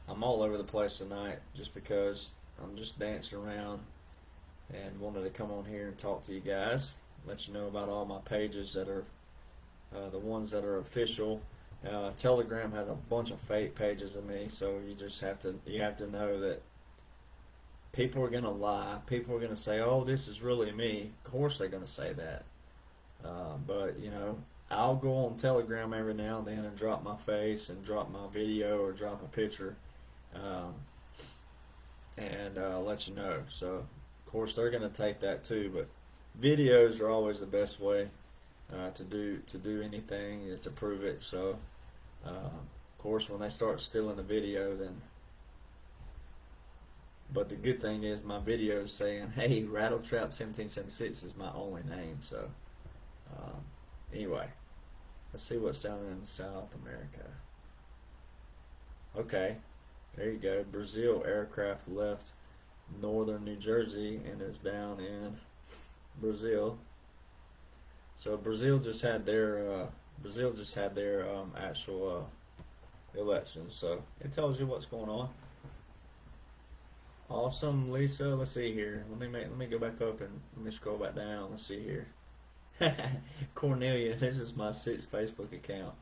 Speaker 1: I'm all over the place tonight just because I'm just dancing around and wanted to come on here and talk to you guys, let you know about all my pages that are the ones that are official. Telegram has a bunch of fake pages of me, so you have to know that people are gonna lie. People are gonna say, "Oh, this is really me." Of course, they're gonna say that. But you know, I'll go on Telegram every now and then and drop my face and drop my video or drop a picture, and let you know. So, of course, they're gonna take that too. But videos are always the best way to do anything to prove it. So, of course, when they start stealing the video, then. But the good thing is my video is saying, "Hey, Rattletrap 1776 is my only name." So, anyway, let's see what's down in South America. Okay, there you go. Brazil aircraft left northern New Jersey and is down in Brazil. So Brazil just had their actual elections. So it tells you what's going on. Awesome, Lisa. Let's see here. Let me go back up and let me scroll back down. Let's see here. Cornelia, this is my 6th Facebook account.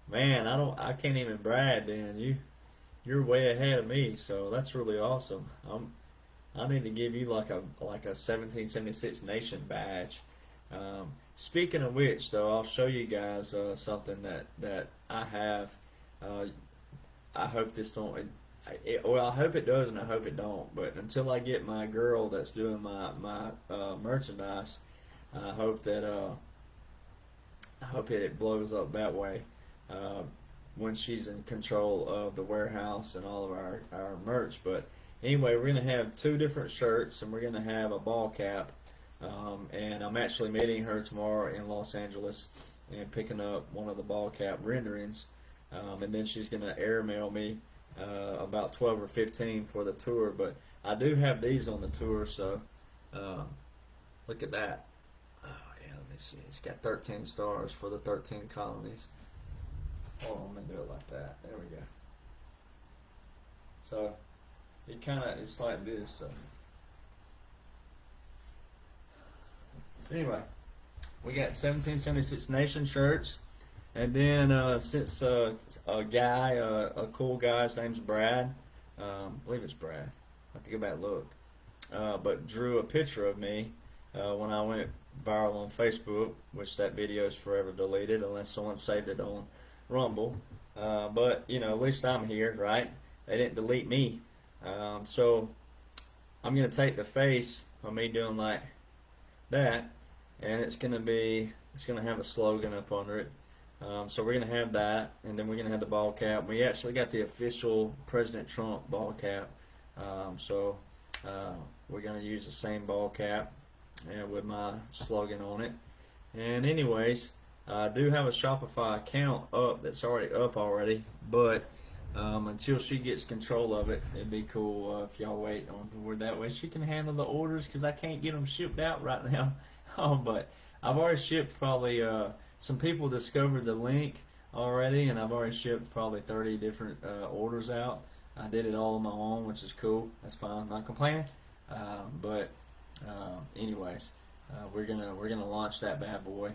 Speaker 1: Man, I can't even brag. Then you're way ahead of me. So that's really awesome. I need to give you like a 1776 Nation badge. Speaking of which, though, I'll show you guys something that I have. I hope this don't. Well, I hope it does, and I hope it don't. But until I get my girl that's doing my merchandise, I hope that it blows up that way when she's in control of the warehouse and all of our merch. But anyway, we're gonna have 2 different shirts, and we're gonna have a ball cap. And I'm actually meeting her tomorrow in Los Angeles and picking up one of the ball cap renderings, and then she's gonna airmail me about 12 or 15 for the tour. But I do have these on the tour, so look at that. Oh yeah, let me see. It's got 13 stars for the 13 colonies. Hold on, let me do it like that. There we go. So it's like this. So. Anyway, we got 1776 Nation shirts, and then since a cool guy, his name's Brad, I believe it's Brad, I have to go back and look, but drew a picture of me when I went viral on Facebook, which that video is forever deleted unless someone saved it on Rumble, but you know, at least I'm here, right? They didn't delete me, so I'm going to take the face of me doing like that, and it's gonna have a slogan up under it. So we're gonna have that, and then we're gonna have the ball cap. We actually got the official President Trump ball cap. So we're gonna use the same ball cap with my slogan on it. And anyways, I do have a Shopify account up that's already up already, but until she gets control of it, it'd be cool if y'all wait on her. That way she can handle the orders, because I can't get them shipped out right now. But I've already shipped probably, some people discovered the link already, and I've already shipped probably 30 different orders out. I did it all on my own, which is cool. That's fine. I'm not complaining. But anyways, we're gonna launch that bad boy.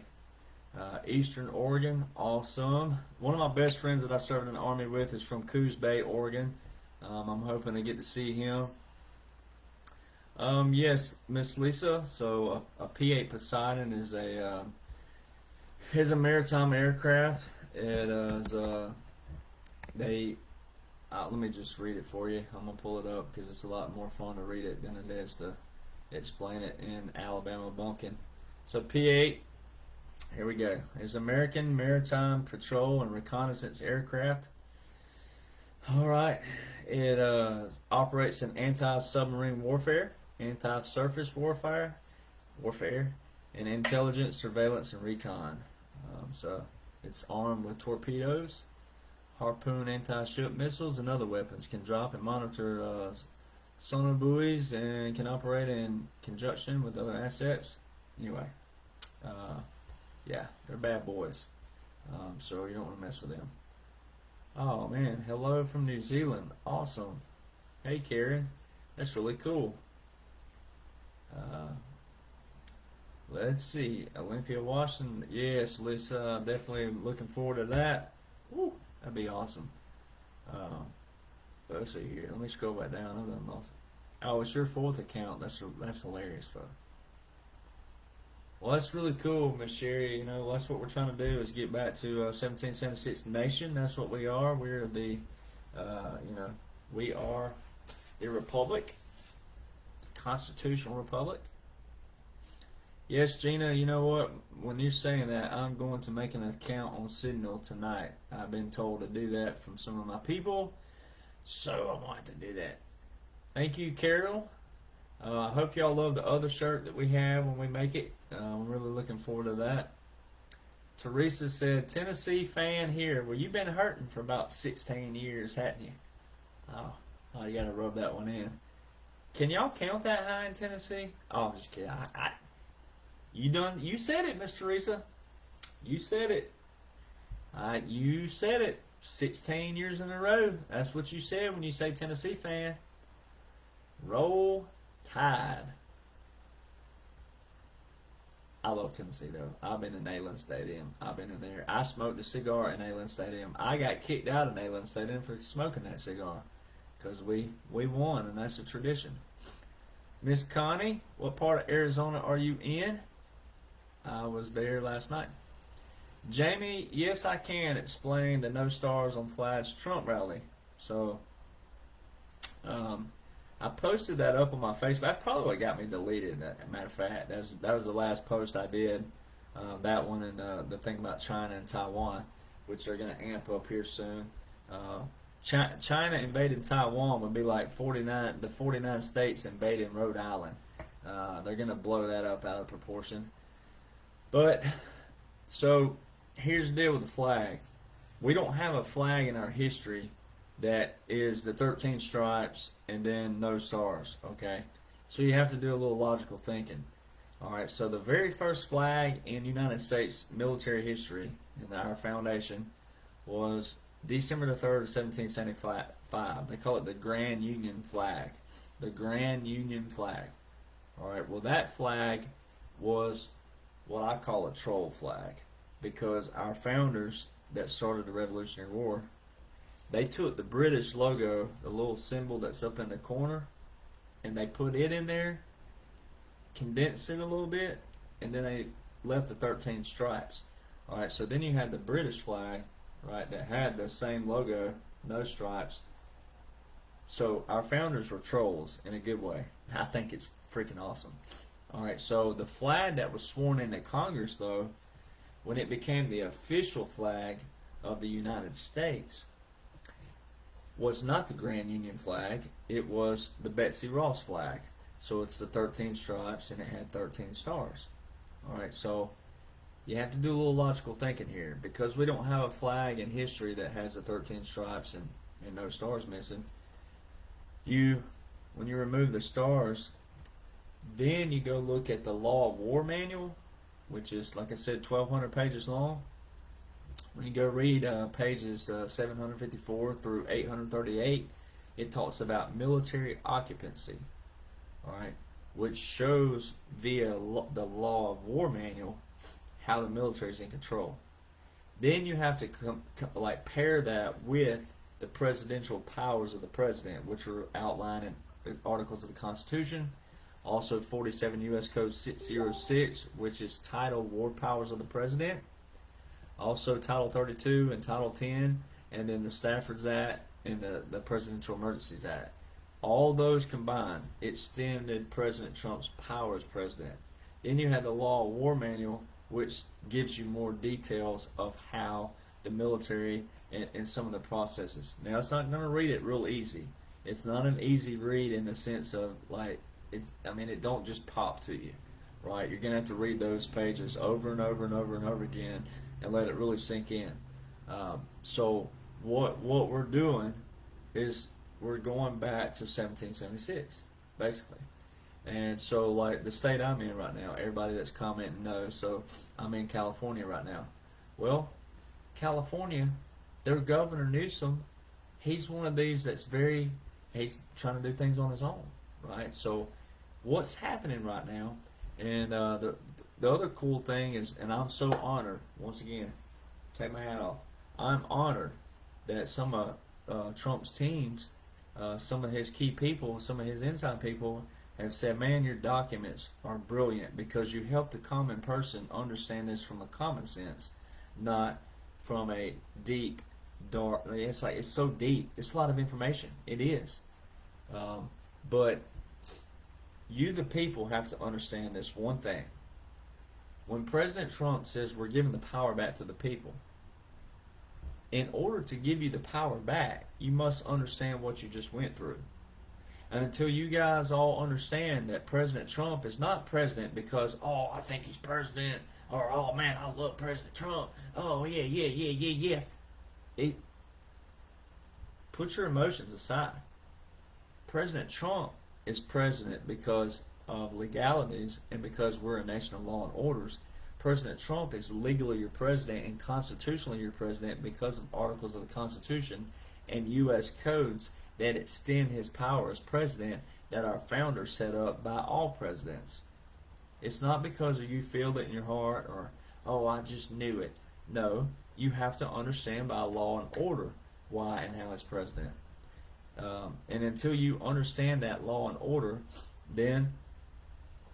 Speaker 1: Eastern Oregon, awesome. One of my best friends that I served in the Army with is from Coos Bay, Oregon. I'm hoping to get to see him. Yes, Miss Lisa. So a P-8 Poseidon is a maritime aircraft. It is let me just read it for you. I'm gonna pull it up because it's a lot more fun to read it than it is to explain it in Alabama bunking. So P-8. Here we go. It's American Maritime Patrol and Reconnaissance Aircraft. All right. It operates in anti-submarine warfare, anti-surface warfare, and intelligence, surveillance, and recon. So it's armed with torpedoes, Harpoon anti-ship missiles, and other weapons. Can drop and monitor sonar buoys, and can operate in conjunction with other assets. Anyway. Yeah, they're bad boys. So you don't want to mess with them. Oh man, hello from New Zealand. Awesome. Hey Karen, that's really cool. Let's see, Olympia, Washington. Yes, Lisa, definitely looking forward to that. Woo, that'd be awesome. Let's see here. Let me scroll back down. I've done lost. Oh, it's your fourth account. That's hilarious, folks. Well, that's really cool, Miss Sherry. You know, that's what we're trying to do, is get back to 1776 nation. That's what we are. We're the, we are the republic, constitutional republic. Yes, Gina, you know what? When you're saying that, I'm going to make an account on Signal tonight. I've been told to do that from some of my people, so I'm going to have to do that. Thank you, Carol. I hope y'all love the other shirt that we have when we make it. I'm really looking forward to that. Teresa said, Tennessee fan here. Well, you've been hurting for about 16 years, haven't you? Oh, you got to rub that one in. Can y'all count that high in Tennessee? Oh, I'm just kidding. You said it, Miss Teresa. You said it. You said it. 16 years in a row. That's what you said when you say Tennessee fan. Roll Tide. I love Tennessee though. I've been in Neyland Stadium. I've been in there. I smoked a cigar in Neyland Stadium. I got kicked out of Neyland Stadium for smoking that cigar because we won, and that's a tradition. Miss Connie, what part of Arizona are you in? I was there last night. Jamie, yes, I can explain the No Stars on Flags Trump rally. So, I posted that up on my Facebook. That's probably what got me deleted. Matter of fact, that was the last post I did. That one and the thing about China and Taiwan, which are going to amp up here soon. China invading Taiwan would be like the 49 states invading Rhode Island. They're going to blow that up out of proportion. But, so, here's the deal with the flag. We don't have a flag in our history that is the 13 stripes and then no stars, okay? So you have to do a little logical thinking. All right, so the very first flag in United States military history in our foundation was December the 3rd of 1775. They call it the Grand Union flag. The Grand Union flag. All right, well, that flag was what I call a troll flag, because our founders that started the Revolutionary War, they took the British logo, the little symbol that's up in the corner, and they put it in there, condensed it a little bit, and then they left the 13 stripes. All right, so then you had the British flag, right, that had the same logo, no stripes. So our founders were trolls in a good way. I think it's freaking awesome. All right, so the flag that was sworn into Congress, though, when it became the official flag of the United States, was not the Grand Union flag. It was the Betsy Ross flag. So it's the 13 stripes, and it had 13 stars. All right, so you have to do a little logical thinking here. Because we don't have a flag in history that has the 13 stripes and no stars missing, when you remove the stars, then you go look at the Law of War Manual, which is, like I said, 1,200 pages long. When you go read pages 754 through 838, it talks about military occupancy, all right, which shows via the Law of War Manual how the military is in control. Then you have to pair that with the presidential powers of the president, which are outlined in the Articles of the Constitution. Also 47 U.S. Code 606, which is titled War Powers of the President. Also Title 32 and Title 10, and then the Stafford's Act and the Presidential Emergencies Act. All those combined extended President Trump's power as president. Then you have the Law of War Manual, which gives you more details of how the military and some of the processes. Now, it's not going to read it real easy. It's not an easy read in the sense of it don't just pop to you, right? You're going to have to read those pages over and over and over and over again and let it really sink in. So what we're doing is we're going back to 1776, basically. And so, like the state I'm in right now, everybody that's commenting knows. So I'm in California right now. Well, California, their governor Newsom, he's one of these he's trying to do things on his own, right? So what's happening right now, and the other cool thing is, and I'm so honored, once again, take my hat off, I'm honored that some of Trump's teams, some of his key people, some of his inside people have said, man, your documents are brilliant because you help the common person understand this from a common sense, not from a deep, dark, it's so deep. It's a lot of information. It is. But you, the people, have to understand this one thing. When President Trump says we're giving the power back to the people, in order to give you the power back, you must understand what you just went through. And until you guys all understand that President Trump is not president because, oh, I think he's president, or, oh, man, I love President Trump. Oh, yeah. Put your emotions aside. President Trump is president because of legalities and because we're a nation of law and orders. President Trump is legally your president and constitutionally your president because of articles of the Constitution and U.S. codes that extend his power as president that our founders set up by all presidents. It's not because you feel it in your heart or, oh, I just knew it. No, you have to understand by law and order why and how he's president. And until you understand that law and order, then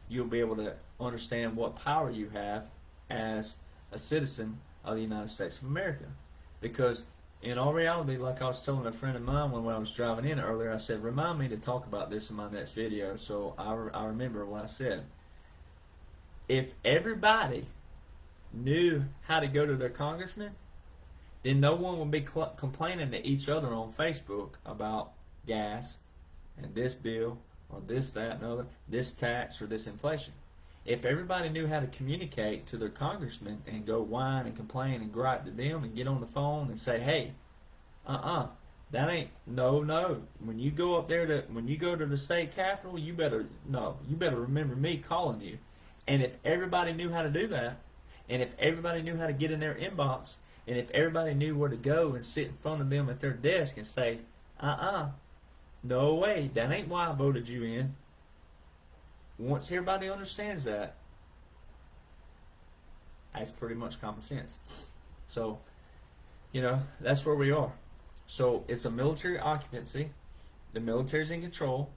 Speaker 1: you'll be able to understand what power you have as a citizen of the United States of America. Because in all reality, like I was telling a friend of mine when I was driving in earlier, I said, remind me to talk about this in my next video. So I remember what I said. If everybody knew how to go to their congressman, then no one would be complaining to each other on Facebook about gas and this bill or this, that, and other, this tax or this inflation. If everybody knew how to communicate to their congressman and go whine and complain and gripe to them and get on the phone and say, hey, that ain't, no. When you go up there when you go to the state capitol, you better remember me calling you. And if everybody knew how to do that, and if everybody knew how to get in their inbox, and if everybody knew where to go and sit in front of them at their desk and say, no way, that ain't why I voted you in. Once everybody understands that, that's pretty much common sense. So, that's where we are. So it's a military occupancy. The military's in control.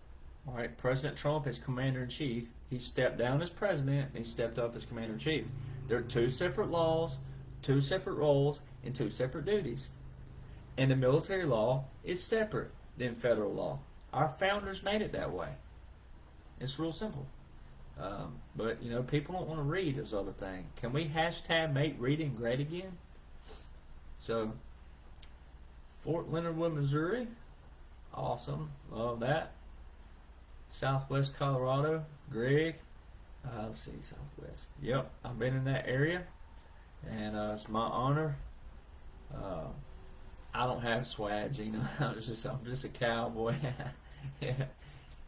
Speaker 1: All right, President Trump is commander-in-chief. He stepped down as president and he stepped up as commander-in-chief. There are two separate laws, two separate roles, and two separate duties. And the military law is separate than federal law. Our founders made it that way. It's real simple. But people don't want to read is the other thing. Can we hashtag make reading great again? So, Fort Leonard Wood, Missouri, awesome, love that. Southwest Colorado, Greg. Let's see, Southwest. Yep, I've been in that area, and it's my honor. I don't have swag, Gina. I'm just a cowboy. Yeah.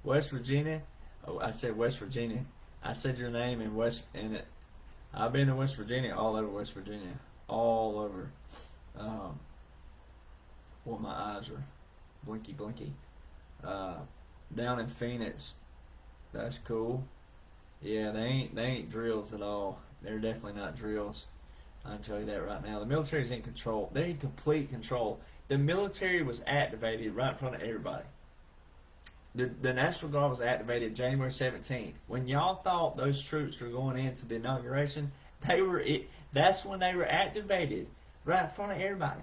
Speaker 1: West Virginia. Oh, I said West Virginia. I said your name in I've been to West Virginia, all over West Virginia, all over. Well, my eyes are blinky. Down in Phoenix, that's cool. Yeah, they ain't drills at all. They're definitely not drills. I can tell you that right now. The military's in control. They're in complete control. The military was activated right in front of everybody. The National Guard was activated January 17th. When y'all thought those troops were going into the inauguration, that's when they were activated right in front of everybody.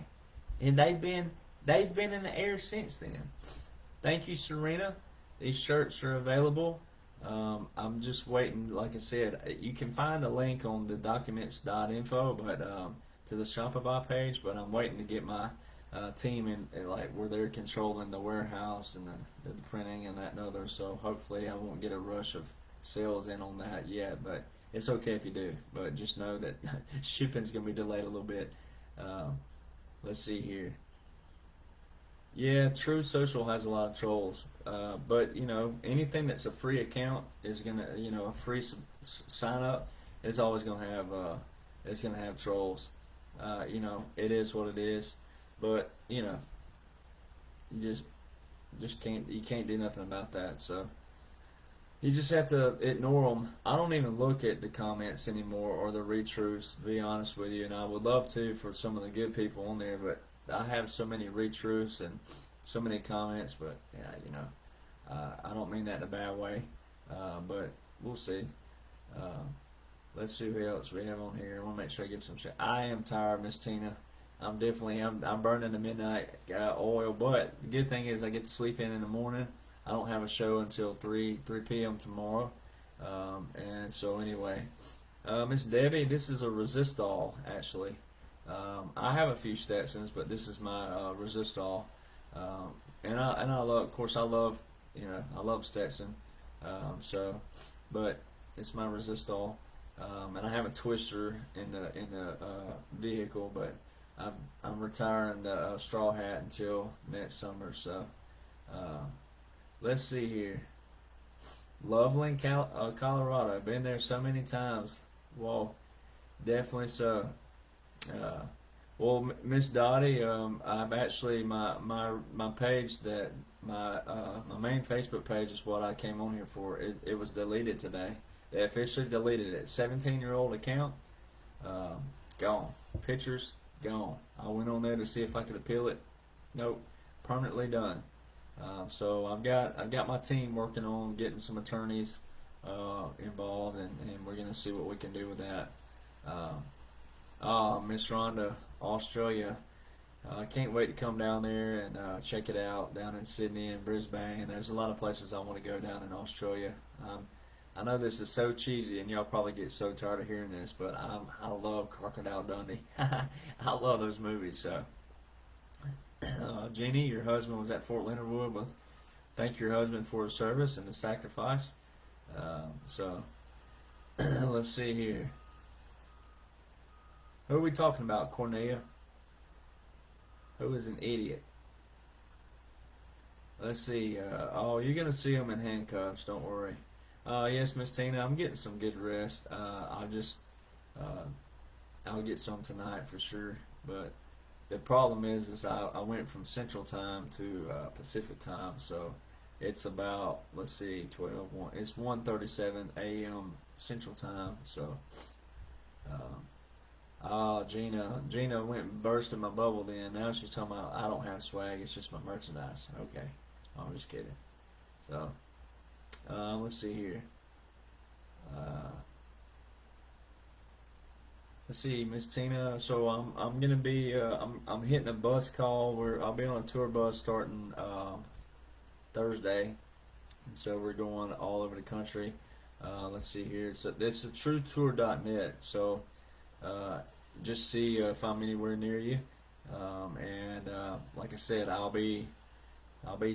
Speaker 1: And they've been in the air since then. Thank you, Serena. These shirts are available. I'm just waiting. Like I said, you can find a link on the documents.info, but to the Shopify page. But I'm waiting to get my team in like where they're controlling the warehouse and the printing and that and other. So hopefully I won't get a rush of sales in on that yet. But it's okay if you do. But just know that shipping's gonna be delayed a little bit. Let's see here. Yeah, True Social has a lot of trolls, but anything that's a free account is gonna, a free sign up is always gonna have, it's gonna have trolls. It is what it is, but you just can't do nothing about that. So you just have to ignore them. I don't even look at the comments anymore or the retruths, to be honest with you, and I would love to for some of the good people on there, but I have so many retruths and so many comments, but I don't mean that in a bad way, but we'll see. Let's see who else we have on here. I want to make sure I give some shit. I am tired, Miss Tina. I'm burning the midnight oil, but the good thing is I get to sleep in the morning. I don't have a show until 3 p.m. tomorrow, and so anyway, Miss Debbie, this is a Resistol actually. I have a few Stetsons, but this is my Resistol, and I love, of course, I love Stetson, but it's my Resistol, and I have a Twister in the vehicle, but I'm retiring the straw hat until next summer. So let's see here, Loveland, Colorado. I've been there so many times. Whoa, definitely so. Well, Miss Dottie, I've actually my page that my main Facebook page is what I came on here for. It was deleted today. They officially deleted it. 17-year-old account, gone. Pictures gone. I went on there to see if I could appeal it. Nope, permanently done. So I've got my team working on getting some attorneys involved, and we're gonna see what we can do with that. Miss Rhonda, Australia. I can't wait to come down there and check it out down in Sydney and Brisbane. There's a lot of places I want to go down in Australia. I know this is so cheesy, and y'all probably get so tired of hearing this, but I love Crocodile Dundee. I love those movies. So, Jeannie, your husband was at Fort Leonard Wood. Well, thank your husband for his service and the sacrifice. So, let's see here. Who are we talking about, Cornelia? Who is an idiot? Let's see. You're going to see him in handcuffs, don't worry. Yes, Miss Tina, I'm getting some good rest. I'll get some tonight for sure. But the problem is I went from Central Time to Pacific Time, so it's about, let's see, 1. It's 1:37 a.m. Central Time, so... Gina went and burst in my bubble then. Now she's talking about I don't have swag, it's just my merchandise. Okay. I'm just kidding. So, let's see here. Let's see, Miss Tina. So I'm gonna be I'm hitting a bus call where I'll be on a tour bus starting Thursday, and so we're going all over the country. Let's see here. So this is truetour.net. So just see if I'm anywhere near you. And like I said, I'll be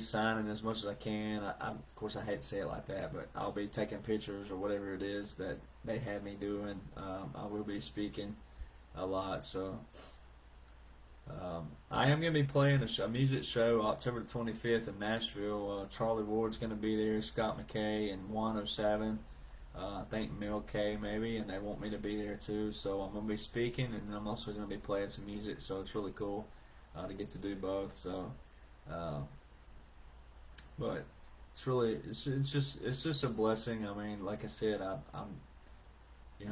Speaker 1: signing as much as I can. Of course, I hate to say it like that, but I'll be taking pictures or whatever it is that they have me doing. I will be speaking a lot. So I am going to be playing a music show October 25th in Nashville. Charlie Ward's going to be there, Scott McKay, and 107. I think Mel K maybe, and they want me to be there too. So I'm going to be speaking, and I'm also going to be playing some music. So it's really cool to get to do both. So, but it's just a blessing. I mean, like I said, I'm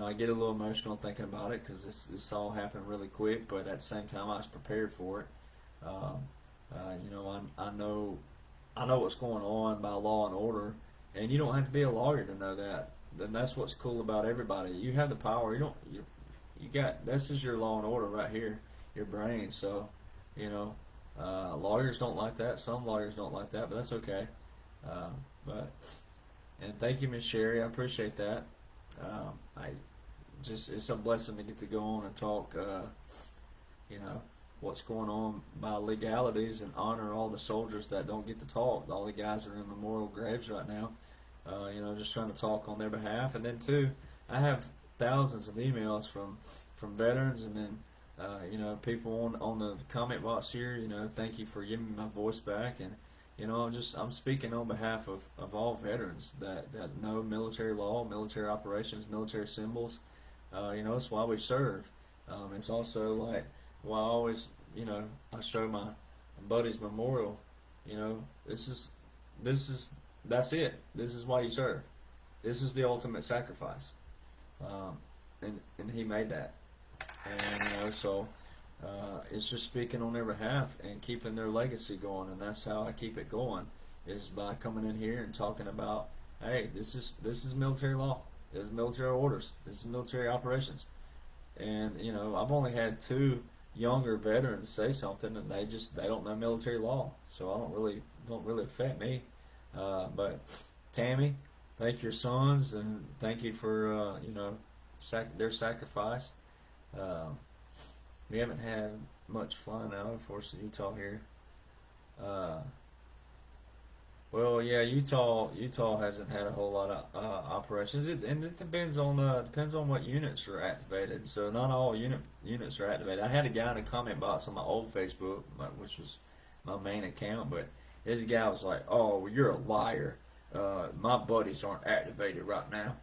Speaker 1: I get a little emotional thinking about it because this all happened really quick. But at the same time, I was prepared for it. Um, I know what's going on by law and order, and you don't have to be a lawyer to know that. Then that's what's cool about everybody. You have the power. You got this is your law and order right here, your brain. So, lawyers don't like that. Some lawyers don't like that, but that's okay. But and thank you, Miss Sherry. I appreciate that. I just it's a blessing to get to go on and talk. What's going on by legalities and honor all the soldiers that don't get to talk. All the guys that are in memorial graves right now. Just trying to talk on their behalf. And then too, I have thousands of emails from veterans, and then people on the comment box here. Thank you for giving me my voice back, and I'm speaking on behalf of all veterans that know military law, military operations, military symbols. It's why we serve. It's also like why I always I show my buddy's memorial. This is that's it. This is why you serve. This is the ultimate sacrifice, and he made that, and so it's just speaking on their behalf and keeping their legacy going, and that's how I keep it going, is by coming in here and talking about, hey, this is military law, this is military orders, this is military operations, and I've only had two younger veterans say something, and they don't know military law, so I don't really affect me. But Tammy, thank your sons, and thank you for their sacrifice. We haven't had much flying out, of course, in Utah here. Well, yeah, Utah hasn't had a whole lot of operations, and it depends on what units are activated. So not all units are activated. I had a guy in the comment box on my old Facebook, which was my main account, but this guy was like, "Oh, you're a liar. My buddies aren't activated right now."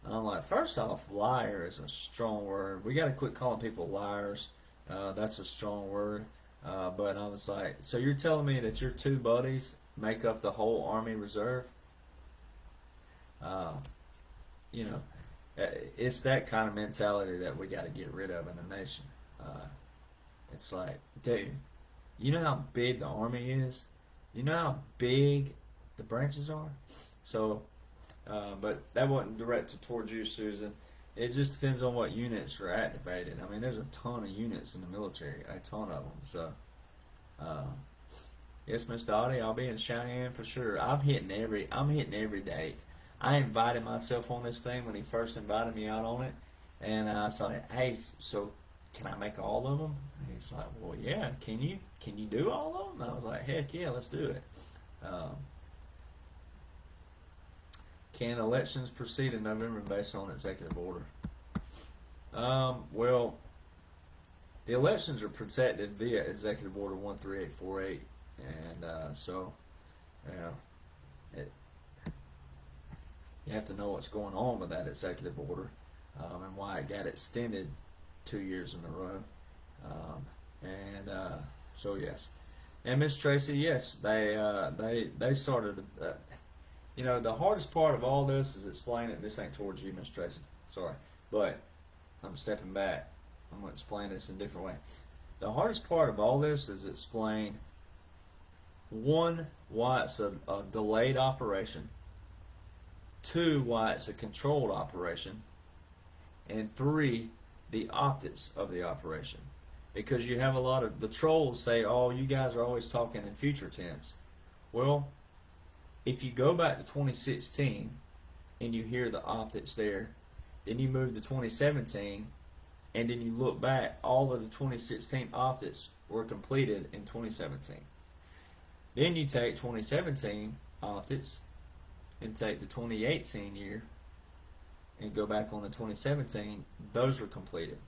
Speaker 1: And I'm like, first off, liar is a strong word. We got to quit calling people liars. That's a strong word. But I was like, so you're telling me that your two buddies make up the whole Army Reserve? It's that kind of mentality that we got to get rid of in the nation. It's like, dude, you know how big the Army is? You know how big the branches are? So, but that wasn't directed towards you, Susan. It just depends on what units are activated. I mean, there's a ton of units in the military, a ton of them. So, yes, Miss Dottie, I'll be in Cheyenne for sure. I'm hitting every date. I invited myself on this thing when he first invited me out on it, and I said, "Hey, so can I make all of them?" And he's like, "Well, yeah. Can you do all of them?" And I was like, "Heck yeah, let's do it." Can elections proceed in November based on executive order? Well, the elections are protected via executive order 13848, and so you have to know what's going on with that executive order, and why it got extended 2 years in a row, so yes. And Miss Tracy, yes, they started. The hardest part of all this is explaining. This ain't towards you, Miss Tracy. Sorry, but I'm stepping back. I'm going to explain this in a different way. The hardest part of all this is explain, one, why it's a delayed operation. Two, why it's a controlled operation. And three, the optics of the operation. Because you have a lot of the trolls say, "Oh, you guys are always talking in future tense." Well, if you go back to 2016, and you hear the optics there. Then you move to 2017, and then you look back, all of the 2016 optics were completed in 2017. Then you take 2017 optics and take the 2018 year and go back on the 2017, those were completed.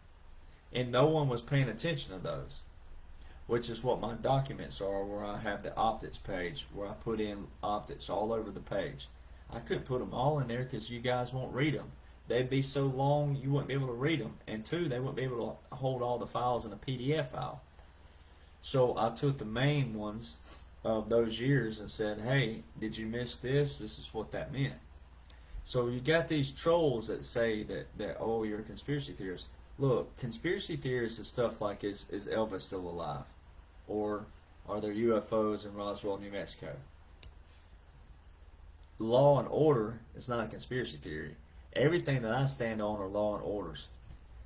Speaker 1: And no one was paying attention to those, which is what my documents are, where I have the optics page, where I put in optics all over the page. I couldn't put them all in there because you guys won't read them. They'd be so long you wouldn't be able to read them. And two, they wouldn't be able to hold all the files in a PDF file. So I took the main ones of those years and said, hey, did you miss this? This is what that meant. So you got these trolls that say that oh, you're a conspiracy theorist. Look, conspiracy theorists is stuff like, is Elvis still alive? Or are there UFOs in Roswell, New Mexico? Law and order is not a conspiracy theory. Everything that I stand on are law and orders.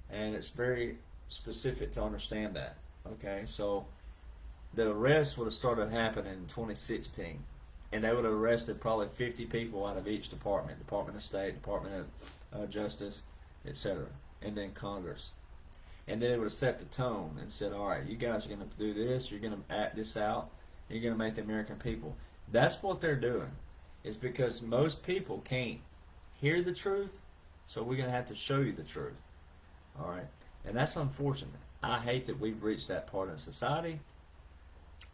Speaker 1: And it's very specific to understand that. Okay, so the arrest would have started happening in 2016. And they would have arrested probably 50 people out of each department. Department of State, Department of Justice, etc. And then Congress. And then it would have set the tone and said, all right, you guys are going to do this, you're going to act this out, you're going to make the American people. That's what they're doing. It's because most people can't hear the truth, so we're going to have to show you the truth. All right? And that's unfortunate. I hate that we've reached that part in society,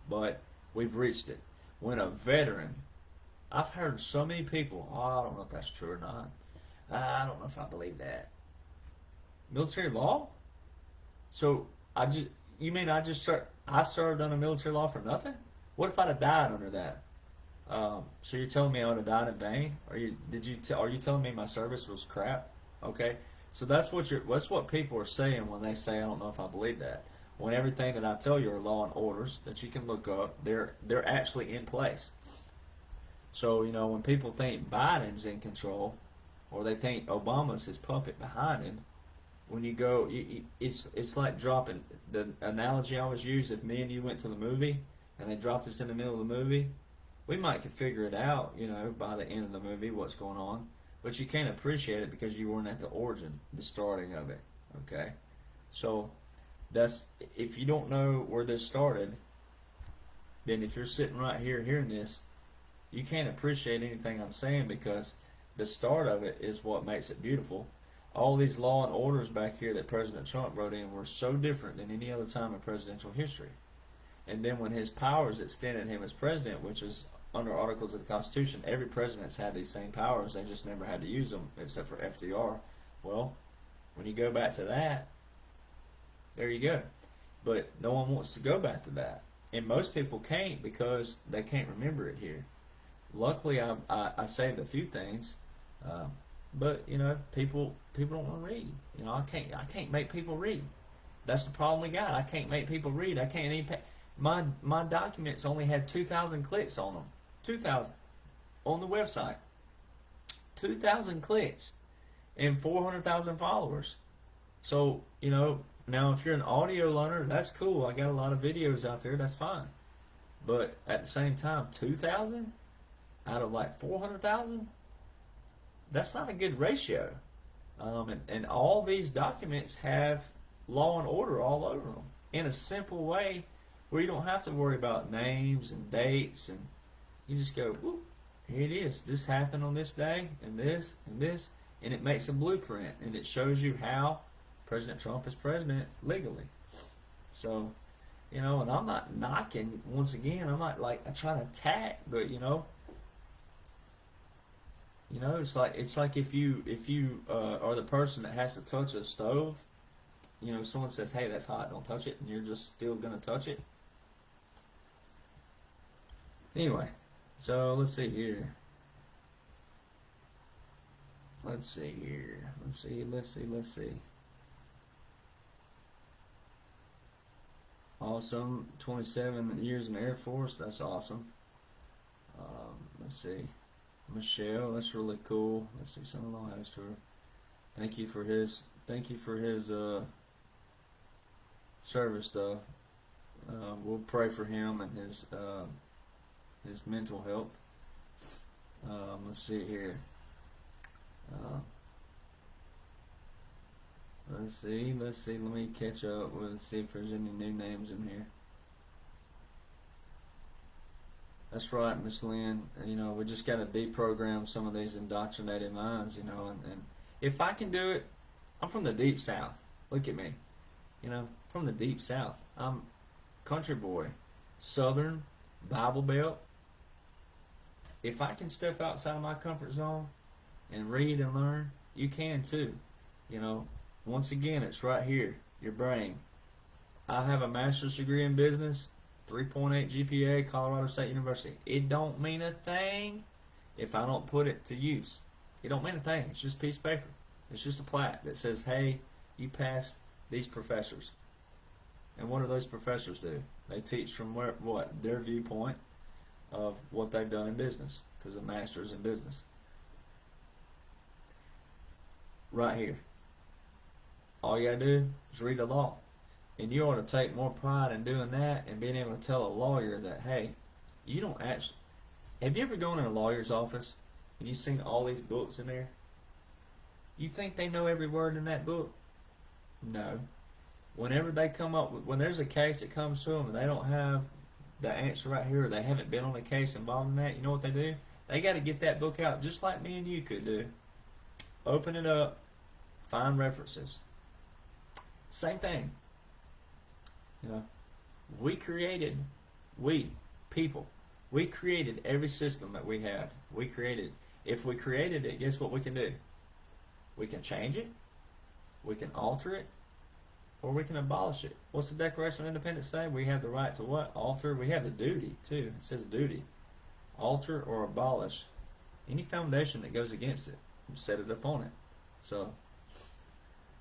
Speaker 1: but we've reached it. When a veteran, I've heard so many people, oh, I don't know if that's true or not. I don't know if I believe that. Military law? So I served under military law for nothing? What if I'd have died under that? So you're telling me I would have died in vain? Are you telling me my service was crap? Okay, so that's what people are saying when they say I don't know if I believe that. When everything that I tell you are law and orders that you can look up, they're actually in place. So when people think Biden's in control, or they think Obama's his puppet behind him, when you go, it's like dropping the analogy I always use. If me and you went to the movie and they dropped us in the middle of the movie, we might could figure it out, by the end of the movie, what's going on. But you can't appreciate it because you weren't at the origin, the starting of it. Okay? So, if you don't know where this started, then if you're sitting right here hearing this, you can't appreciate anything I'm saying because the start of it is what makes it beautiful. All these law and orders back here that President Trump wrote in were so different than any other time in presidential history. And then when his powers extended him as president, which is under Articles of the Constitution, every president's had these same powers. They just never had to use them except for FDR. Well, when you go back to that, there you go. But no one wants to go back to that. And most people can't because they can't remember it here. Luckily, I saved a few things. But people don't want to read. I can't make people read. That's the problem we got. I can't make people read. I can't even my documents only had 2,000 clicks on them. 2,000 on the website. 2,000 clicks and 400,000 followers. So now if you're an audio learner, that's cool. I got a lot of videos out there. That's fine. But at the same time, 2,000 out of like 400,000. That's not a good ratio. And all these documents have law and order all over them in a simple way where you don't have to worry about names and dates, and you just go, whoop, here it is. This happened on this day, and this, and it makes a blueprint, and it shows you how President Trump is president legally. So, and I'm not knocking, once again, I'm not like trying to attack, but it's like if you are the person that has to touch a stove, someone says, hey, that's hot, don't touch it, and you're just still going to touch it. Anyway, so let's see here. Let's see. Awesome. 27 years in the Air Force, that's awesome. Let's see. Michelle, that's really cool. Let's see, son-in-law has to her. Thank you for his service stuff. We'll pray for him and his mental health. Let's see here. Uh, let's see. Let me catch up with see if there's any new names in here. That's right, Miss Lynn. You know, we just got to deprogram some of these indoctrinated minds. You know, and if I can do it, I'm from the deep south. Look at me. You know, from the deep south. I'm country boy, southern Bible Belt. If I can step outside my comfort zone and read and learn, you can too. You know, once again, it's right here, your brain. I have a master's degree in business, 3.8 GPA, Colorado State University. It don't mean a thing if I don't put it to use. It don't mean a thing. It's just a piece of paper. It's just a plaque that says, hey, you passed these professors. And what do those professors do? They teach from their viewpoint of what they've done in business, because a master's in business. Right here. All you gotta do is read the law. And you ought to take more pride in doing that and being able to tell a lawyer that, hey, you don't actually... Have you ever gone in a lawyer's office and you've seen all these books in there? You think they know every word in that book? No. Whenever they come up with, when there's a case that comes to them and they don't have the answer right here, or they haven't been on a case involved in that, you know what they do? They got to get that book out just like me and you could do. Open it up, find references. Same thing. You know, we created every system that we have. If we created it, guess what we can do? We can change it, we can alter it, or we can abolish it. What's the Declaration of Independence say? We have the right to what? Alter. We have the duty, too. It says duty. Alter or abolish any foundation that goes against it. Set it up on it. So,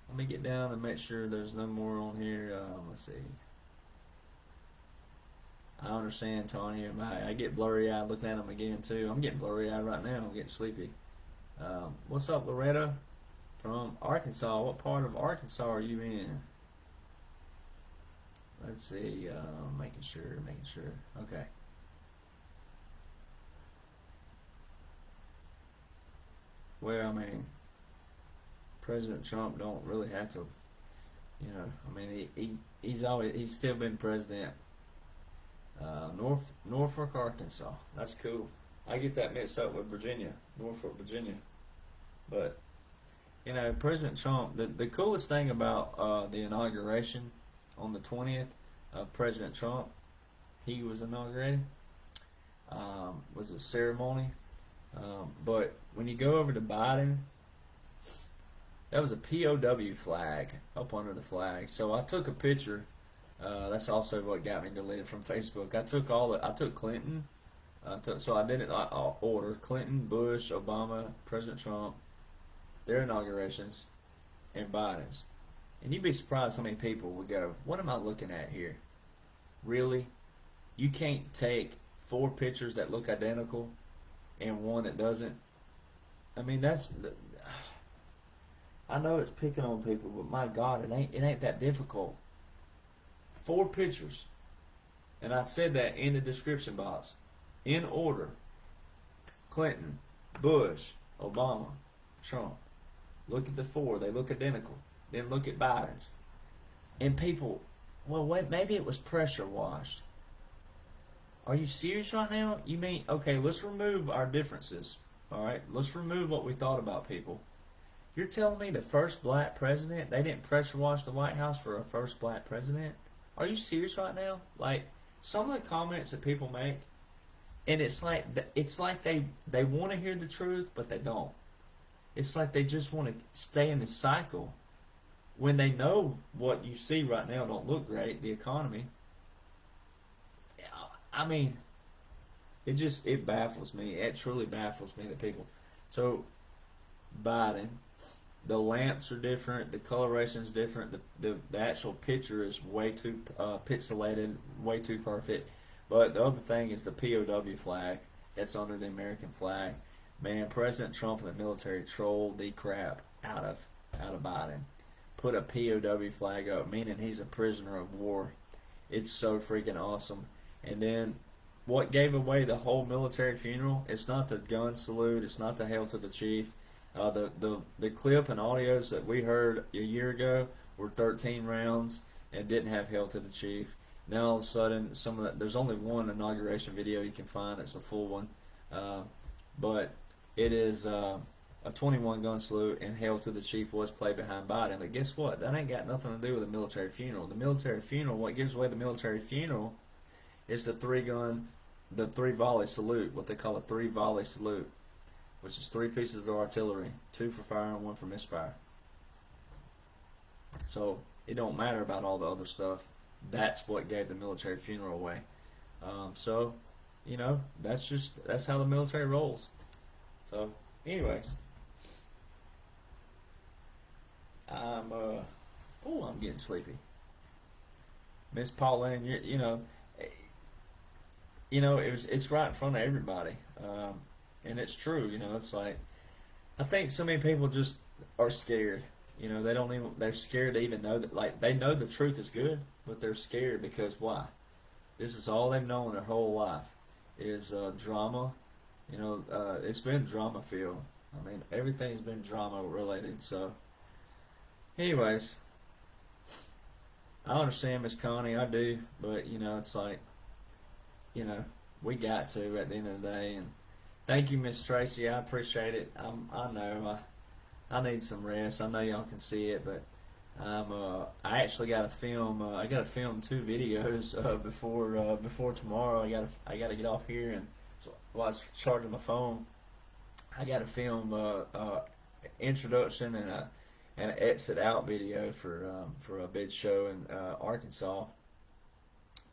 Speaker 1: let me get down and make sure there's no more on here. Let's see. I understand, Tanya. I get blurry-eyed looking at them again, too. I'm getting blurry-eyed right now. I'm getting sleepy. What's up, Loretta? From Arkansas. What part of Arkansas are you in? Let's see. Making sure. Okay. Well, I mean, President Trump don't really have to, you know. I mean, he's still been president. Norfolk, Arkansas. That's cool. I get that mixed up with Virginia, Norfolk, Virginia. But you know, President Trump. The coolest thing about the inauguration on the 20th of President Trump, he was inaugurated. Was a ceremony. But when you go over to Biden, that was a POW flag up under the flag. So I took a picture. That's also what got me deleted from Facebook. I took Clinton. So I did it in order: Clinton, Bush, Obama, President Trump, their inaugurations, and Biden's. And you'd be surprised how many people would go, "What am I looking at here? Really? You can't take 4 pictures that look identical and one that doesn't?" I mean, I know it's picking on people, but my God, it ain't that difficult. 4 pictures, and I said that in the description box, in order: Clinton, Bush, Obama, Trump. Look at the 4; they look identical. Then look at Biden's, and people, well, wait, maybe it was pressure washed. Are you serious right now? You mean, okay, let's remove our differences. All right, let's remove what we thought about people. You're telling me the first black president, they didn't pressure wash the White House for a first black president? Are you serious right now? Like, some of the comments that people make, and it's like they want to hear the truth, but they don't. It's like they just want to stay in the cycle when they know what you see right now don't look great, the economy. I mean, it baffles me. It truly baffles me that people. So, Biden, the lamps are different, the coloration's different, the actual picture is way too pixelated, way too perfect. But the other thing is the POW flag that's under the American flag. Man, President Trump and the military trolled the crap out of Biden. Put a POW flag up, meaning he's a prisoner of war. It's so freaking awesome. And then what gave away the whole military funeral? It's not the gun salute. It's not the hail to the chief. The clip and audios that we heard a year ago were 13 rounds and didn't have Hail to the Chief. Now all of a sudden, there's only one inauguration video you can find. It's a full one, but it is a 21 gun salute, and Hail to the Chief was played behind Biden. But guess what? That ain't got nothing to do with a military funeral. The military funeral, what gives away the military funeral, is the three volley salute, what they call a three volley salute, which is 3 pieces of artillery, 2 for fire and 1 for misfire. So it don't matter about all the other stuff. That's what gave the military funeral away. So, that's how the military rolls. So, anyways, I'm getting sleepy. Miss Pauline, it's right in front of everybody, and it's true. It's like I think so many people just are scared. They're scared to even know that. Like they know the truth is good, but they're scared because why? This is all they've known their whole life is drama. It's been drama filled. I mean, everything's been drama related. So, anyways, I understand Miss Connie, I do, but it's like, we got to at the end of the day. And thank you, Miss Tracy. I appreciate it. I know I need some rest. I know y'all can see it, but I actually got to film. I got to film 2 videos before tomorrow. I got to get off here, and so while I was charging my phone, I got to film introduction and an exit out video for a big show in Arkansas.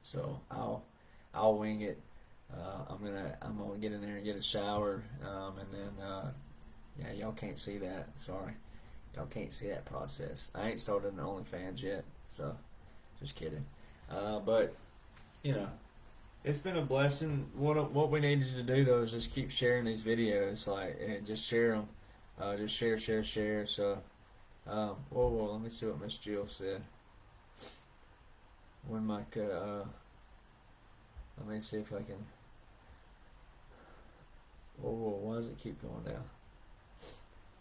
Speaker 1: So I'll wing it. I'm gonna get in there and get a shower, and then yeah, y'all can't see that. Sorry, y'all can't see that process. I ain't started an OnlyFans yet, so just kidding. But it's been a blessing. What we needed to do though is just keep sharing these videos, and just share them. Just share. So, whoa, let me see what Miss Jill said. When my let me see if I can. Whoa, why does it keep going down?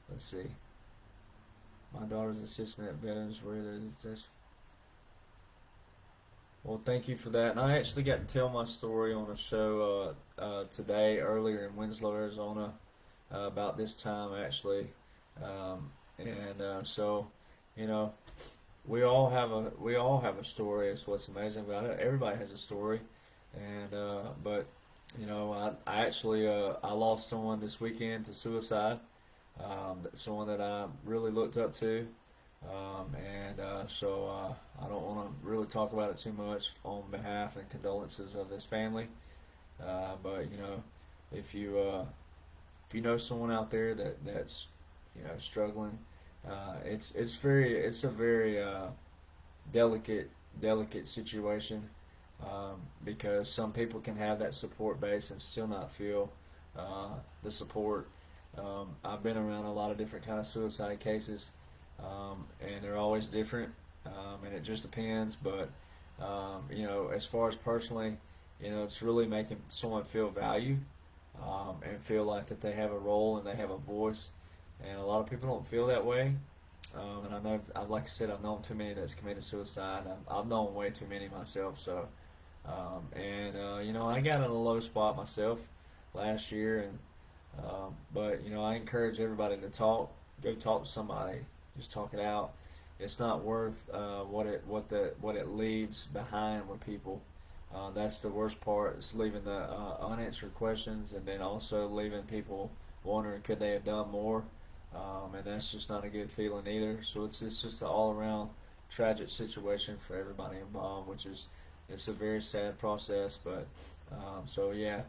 Speaker 1: Let's see. My daughter's assistant at Veterans. Where is this? Well, thank you for that. And I actually got to tell my story on a show today, earlier in Winslow, Arizona, about this time actually. So, we all have a story. It's what's amazing about it. Everybody has a story, and but I actually I lost someone this weekend to suicide. Someone that I really looked up to, so I don't want to really talk about it too much on behalf and condolences of his family. But if you know someone out there that's struggling, it's a very delicate situation, because some people can have that support base and still not feel the support. I've been around a lot of different kind of suicide cases, and they're always different, and it just depends. But as far as personally, it's really making someone feel valued, and feel like that they have a role and they have a voice. And a lot of people don't feel that way. And I know, like I said, I've known too many that's committed suicide. I've known way too many myself. So, I got in a low spot myself last year, and but I encourage everybody to talk. Go talk to somebody. Just talk it out. It's not worth what it leaves behind with people. That's the worst part. It's leaving the unanswered questions, and then also leaving people wondering could they have done more. And that's just not a good feeling either. So it's just an all around tragic situation for everybody involved, which is it's a very sad process. But so yeah.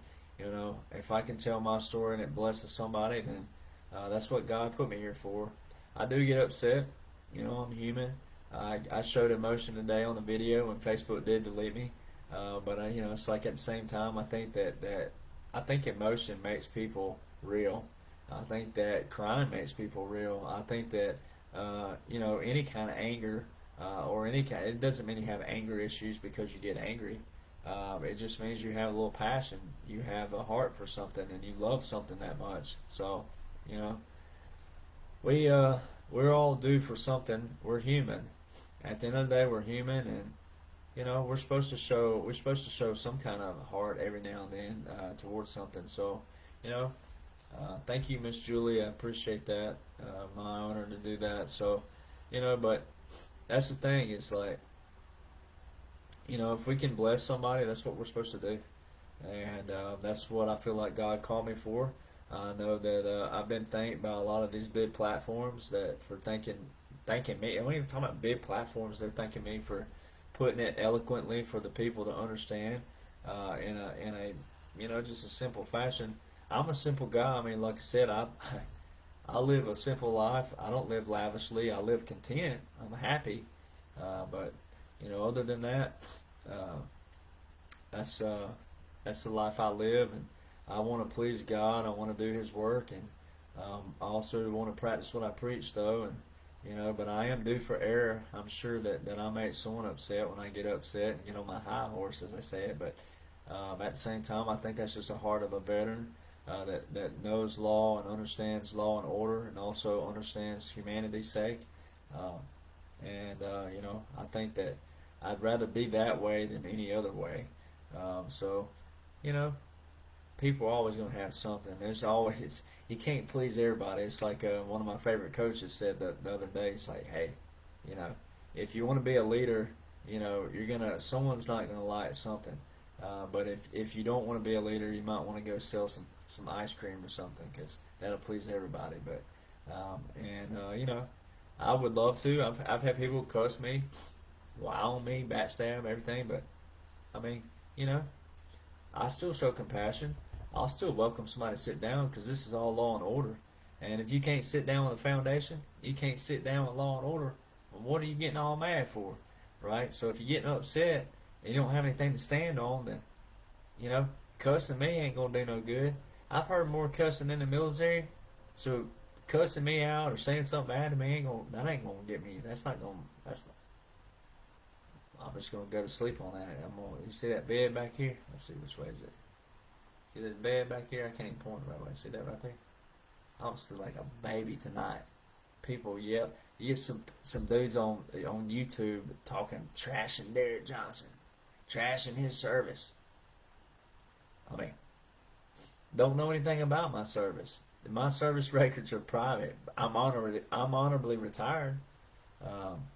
Speaker 1: If I can tell my story and it blesses somebody, then that's what God put me here for. I do get upset. I'm human. I showed emotion today on the video, and Facebook did delete me. But it's like at the same time, I think that I think emotion makes people real. I think that crime makes people real. I think that any kind of anger or any kind, it doesn't mean you have anger issues because you get angry. It just means you have a little passion. You have a heart for something, and you love something that much. So, we we're all due for something. We're human. At the end of the day, we're human, and we're supposed to show some kind of heart every now and then towards something. So, you know, thank you, Miss Julie. I appreciate that. My honor to do that. So, but that's the thing. It's like, if we can bless somebody, that's what we're supposed to do, and that's what I feel like God called me for. I know that I've been thanked by a lot of these big platforms that for thanking me. I'm not even talking about big platforms. They're thanking me for putting it eloquently for the people to understand in a just a simple fashion. I'm a simple guy. I mean, like I said, I live a simple life. I don't live lavishly. I live content. I'm happy, but other than that, uh, that's that's the life I live, and I want to please God. I want to do His work, and I also want to practice what I preach, though. And but I am due for error. I'm sure that I make someone upset when I get upset and get on my high horse, as they say it. But at the same time, I think that's just the heart of a veteran that knows law and understands law and order, and also understands humanity's sake. Um, and I think that I'd rather be that way than any other way. So, you know, people are always going to have something. There's always you can't please everybody. It's like one of my favorite coaches said the other day. It's like, hey, you know, if you want to be a leader, you're gonna someone's not gonna like something. But if you don't want to be a leader, you might want to go sell some ice cream or something because that'll please everybody. But I would love to. I've had people cuss me, lie on me, backstab everything. But I mean, you know, I still show compassion. I'll still welcome somebody to sit down because this is all law and order. And if you can't sit down with a foundation, you can't sit down with law and order. Well, what are you getting all mad for, right? So if you're getting upset and you don't have anything to stand on, then cussing me ain't gonna do no good. I've heard more cussing in the military, so cussing me out or saying something bad to me ain't gonna get me. That's not gonna. That's not, I'm just gonna go to sleep on that. You see that bed back here? Let's see which way is it. See this bed back here? I can't even point the right way. See that right there? I'm still like a baby tonight. People yell. You get some dudes on YouTube talking trashing Derek Johnson, trashing his service. I mean, don't know anything about my service. My service records are private. I'm honorably retired. Um,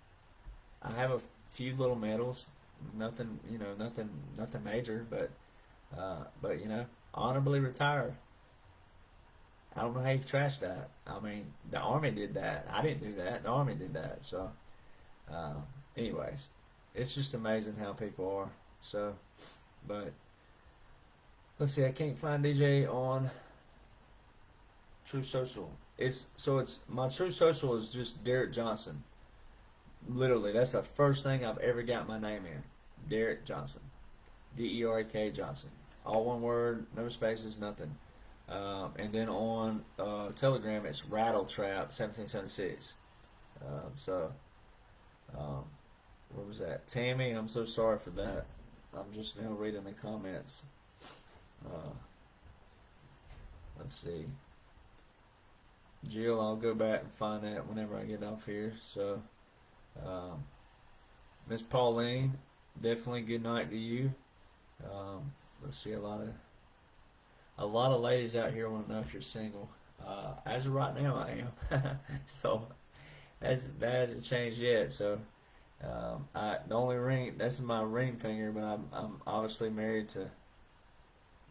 Speaker 1: I have a few little medals, nothing nothing major, but honorably retired. I don't know how you trash that. I mean, the army did that. I didn't do that. The army did that. So, uh, anyways, it's just amazing how people are. So, but let's see. I can't find DJ on True Social. It's my True Social is just Derek Johnson. Literally, that's the first thing I've ever got my name in. Derek Johnson. DERK Johnson. All one word, no spaces, nothing. And then on Telegram, it's Rattletrap 1776. So, um, what was that? Tammy, I'm so sorry for that. I'm just now reading the comments. Uh, let's see. Jill, I'll go back and find that whenever I get off here. So, um, Miss Pauline, definitely good night to you. Let's see, a lot of ladies out here want to know if you're single. As of right now, I am. So that hasn't changed yet. So the only ring that's my ring finger, but I'm obviously married to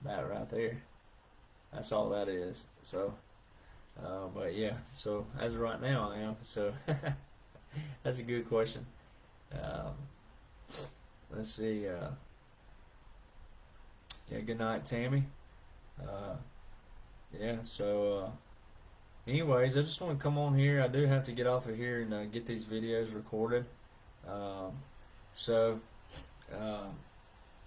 Speaker 1: that right there. That's all that is. So, but yeah. So as of right now, I am. So that's a good question. Um, let's see. Yeah. Good night, Tammy. Uh, yeah. So. Anyways, I just want to come on here. I do have to get off of here and get these videos recorded. Um, so, um,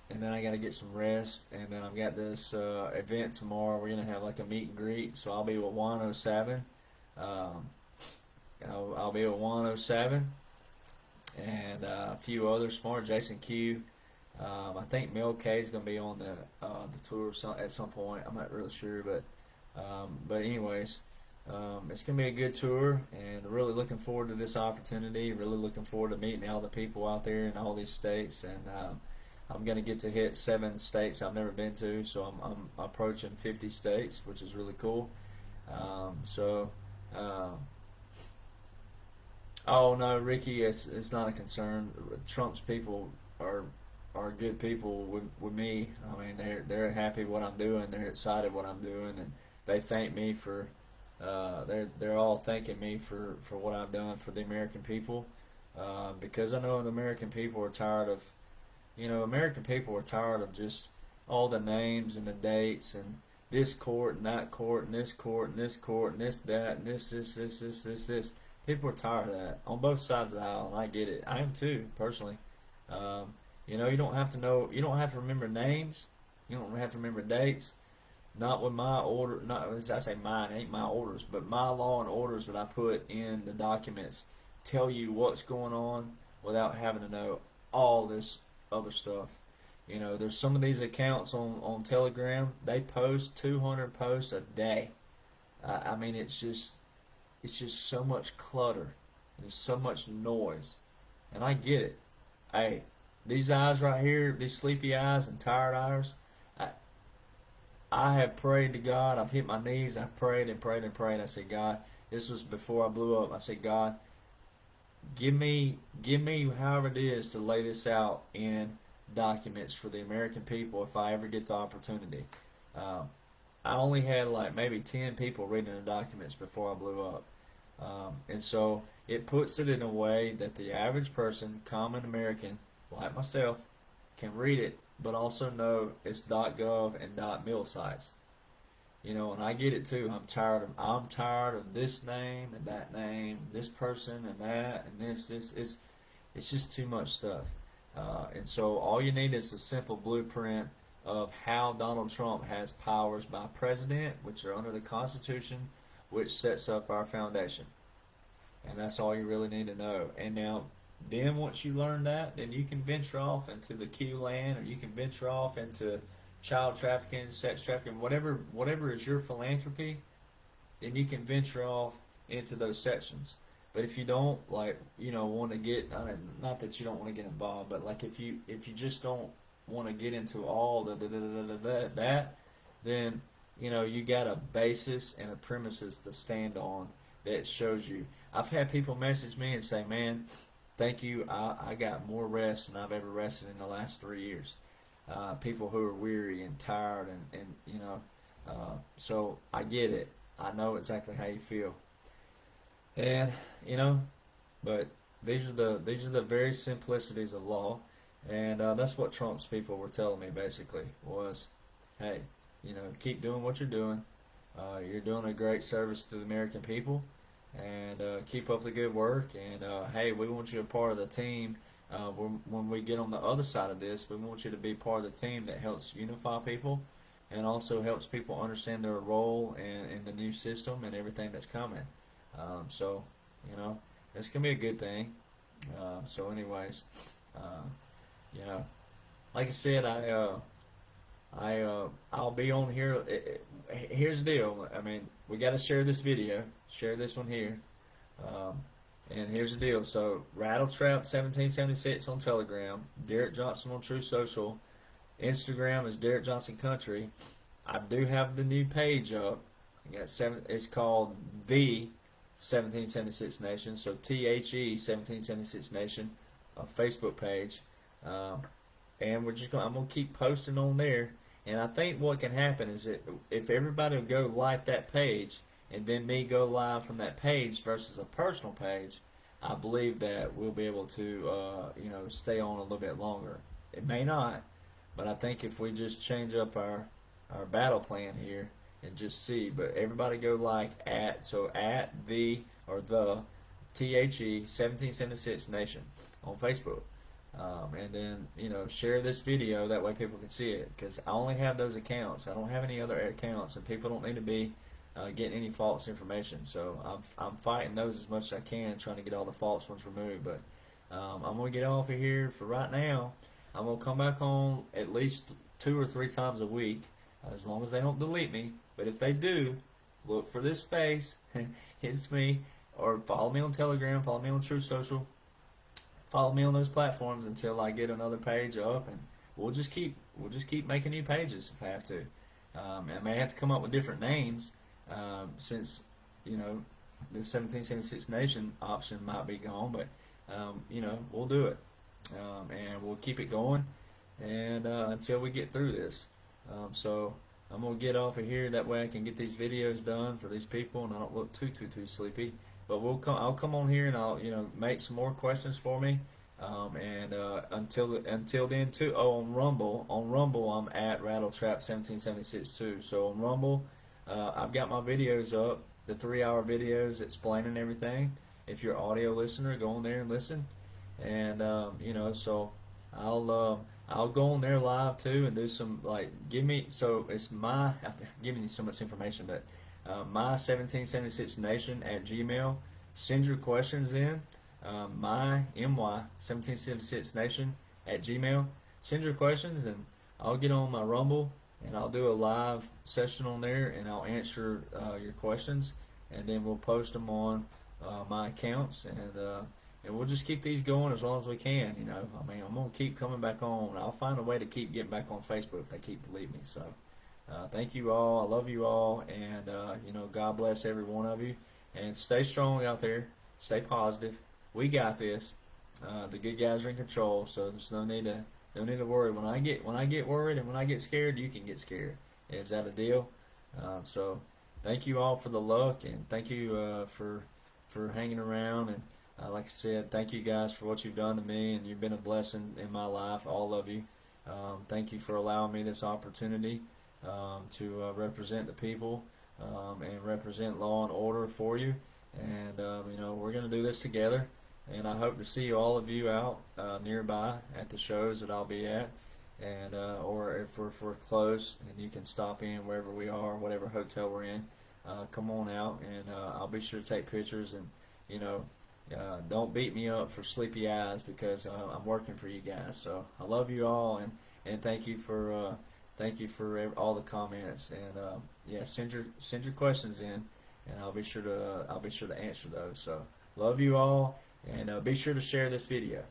Speaker 1: and then I got to get some rest. And then I've got this event tomorrow. We're gonna have like a meet and greet. So I'll be with 107. Um, I'll be with 107 and a few others. Smart Jason Q. I think Mel K is gonna be on the tour at some point. I'm not really sure, but anyways. It's going to be a good tour, and really looking forward to this opportunity. Really looking forward to meeting all the people out there in all these states, and I'm going to get to hit 7 states I've never been to, so I'm approaching 50 states, which is really cool. So, oh no, Ricky, it's not a concern. Trump's people are good people with me. I mean, they're happy what I'm doing. They're excited what I'm doing, and they thank me for. They're all thanking me for what I've done for the American people, because I know the American people are tired of, American people are tired of just all the names and the dates and this court and that court and this court and this court and this that and this. People are tired of that on both sides of the aisle, and I get it. I am too, personally. Um, you don't have to know. You don't have to remember names. You don't have to remember dates. Not with my order. Not as I say mine, ain't my orders, but my law and orders that I put in the documents tell you what's going on without having to know all this other stuff. There's some of these accounts on Telegram. They post 200 posts a day. I mean, it's just so much clutter. There's so much noise, and I get it. Hey, these eyes right here, these sleepy eyes and tired eyes. I, I have prayed to God. I've hit my knees. I've prayed and prayed and prayed. I said, God, this was before I blew up. I said, God, give me however it is to lay this out in documents for the American people if I ever get the opportunity. Um, I only had like maybe 10 people reading the documents before I blew up. And so it puts it in a way that the average person, common American, like myself, can read it, but also know it's .gov and .mil sites. And I get it too. I'm tired of this name and that name, this person and that and this. It's just too much stuff. And so all you need is a simple blueprint of how Donald Trump has powers by president, which are under the Constitution, which sets up our foundation. And that's all you really need to know. And now, then once you learn that, then you can venture off into the Q land, or you can venture off into child trafficking, sex trafficking, whatever is your philanthropy, then you can venture off into those sections. But if you don't want to get, not that you don't want to get involved, but like if you just don't want to get into all that, then you got a basis and a premises to stand on that shows you. I've had people message me and say, "Man, thank you. I got more rest than I've ever rested in the last 3 years." People who are weary and tired, so I get it. I know exactly how you feel, and but these are the very simplicities of law, and that's what Trump's people were telling me basically was, hey, keep doing what you're doing. You're doing a great service to the American people, and keep up the good work. And hey, we want you a part of the team. When we get on the other side of this, we want you to be part of the team that helps unify people and also helps people understand their role in the new system and everything that's coming. So, it's going to be a good thing. So anyways, uh, you know, like I said, I'll be on here. Here's the deal. I mean, we got to share this video. Share this one here. Um, and here's the deal. So, Rattletrap 1776 on Telegram, Derek Johnson on True Social, Instagram is Derek Johnson Country. I do have the new page up. I got It's called The 1776 Nation. So THE 1776 Nation, a Facebook page. And I'm gonna keep posting on there. And I think what can happen is that if everybody will go like that page, and then me go live from that page versus a personal page, I believe that we'll be able to, stay on a little bit longer. It may not, but I think if we just change up our battle plan here and just see, but everybody go like at the THE 1776 Nation on Facebook. And then, share this video. That way people can see it. Because I only have those accounts. I don't have any other accounts. And people don't need to be getting any false information. So I'm fighting those as much as I can, trying to get all the false ones removed. But I'm going to get off of here for right now. I'm going to come back on at least 2 or 3 times a week, as long as they don't delete me. But if they do, look for this face. It's me. Or follow me on Telegram, follow me on True Social, follow me on those platforms until I get another page up, and we'll just keep making new pages if I have to. I may have to come up with different names, since you know the 1776 Nation option might be gone, but we'll do it, and we'll keep it going, and until we get through this. So I'm gonna get off of here. That way I can get these videos done for these people, and I don't look too sleepy. But I'll come on here and I'll make some more questions for me. And until then too. Oh, on Rumble I'm at Rattletrap 1776 too. So on Rumble, I've got my videos up, the 3-hour videos explaining everything. If you're an audio listener, go on there and listen. And so I'll go on there live too and do some I'm giving you so much information, but my 1776 Nation at Gmail. Send your questions in. My 1776 Nation at Gmail. Send your questions, and I'll get on my Rumble and I'll do a live session on there, and I'll answer your questions, and then we'll post them on my accounts, and we'll just keep these going as long as we can. I'm gonna keep coming back on. I'll find a way to keep getting back on Facebook if they keep deleting me. So. Thank you all. I love you all, and God bless every one of you. And stay strong out there. Stay positive. We got this. The good guys are in control, so there's no need to worry. When I get worried and when I get scared, you can get scared. Is that a deal? So thank you all for the luck, and thank you for hanging around. And like I said, thank you guys for what you've done to me, and you've been a blessing in my life, all of you. Thank you for allowing me this opportunity. To represent the people, and represent law and order for you, and we're going to do this together, and I hope to see all of you out nearby at the shows that I'll be at, and or if we're close and you can stop in wherever we are, whatever hotel we're in, come on out, and I'll be sure to take pictures, and don't beat me up for sleepy eyes, because I'm working for you guys. So I love you all, and thank you for all the comments, and send your questions in, and I'll be sure to answer those. So love you all, and be sure to share this video.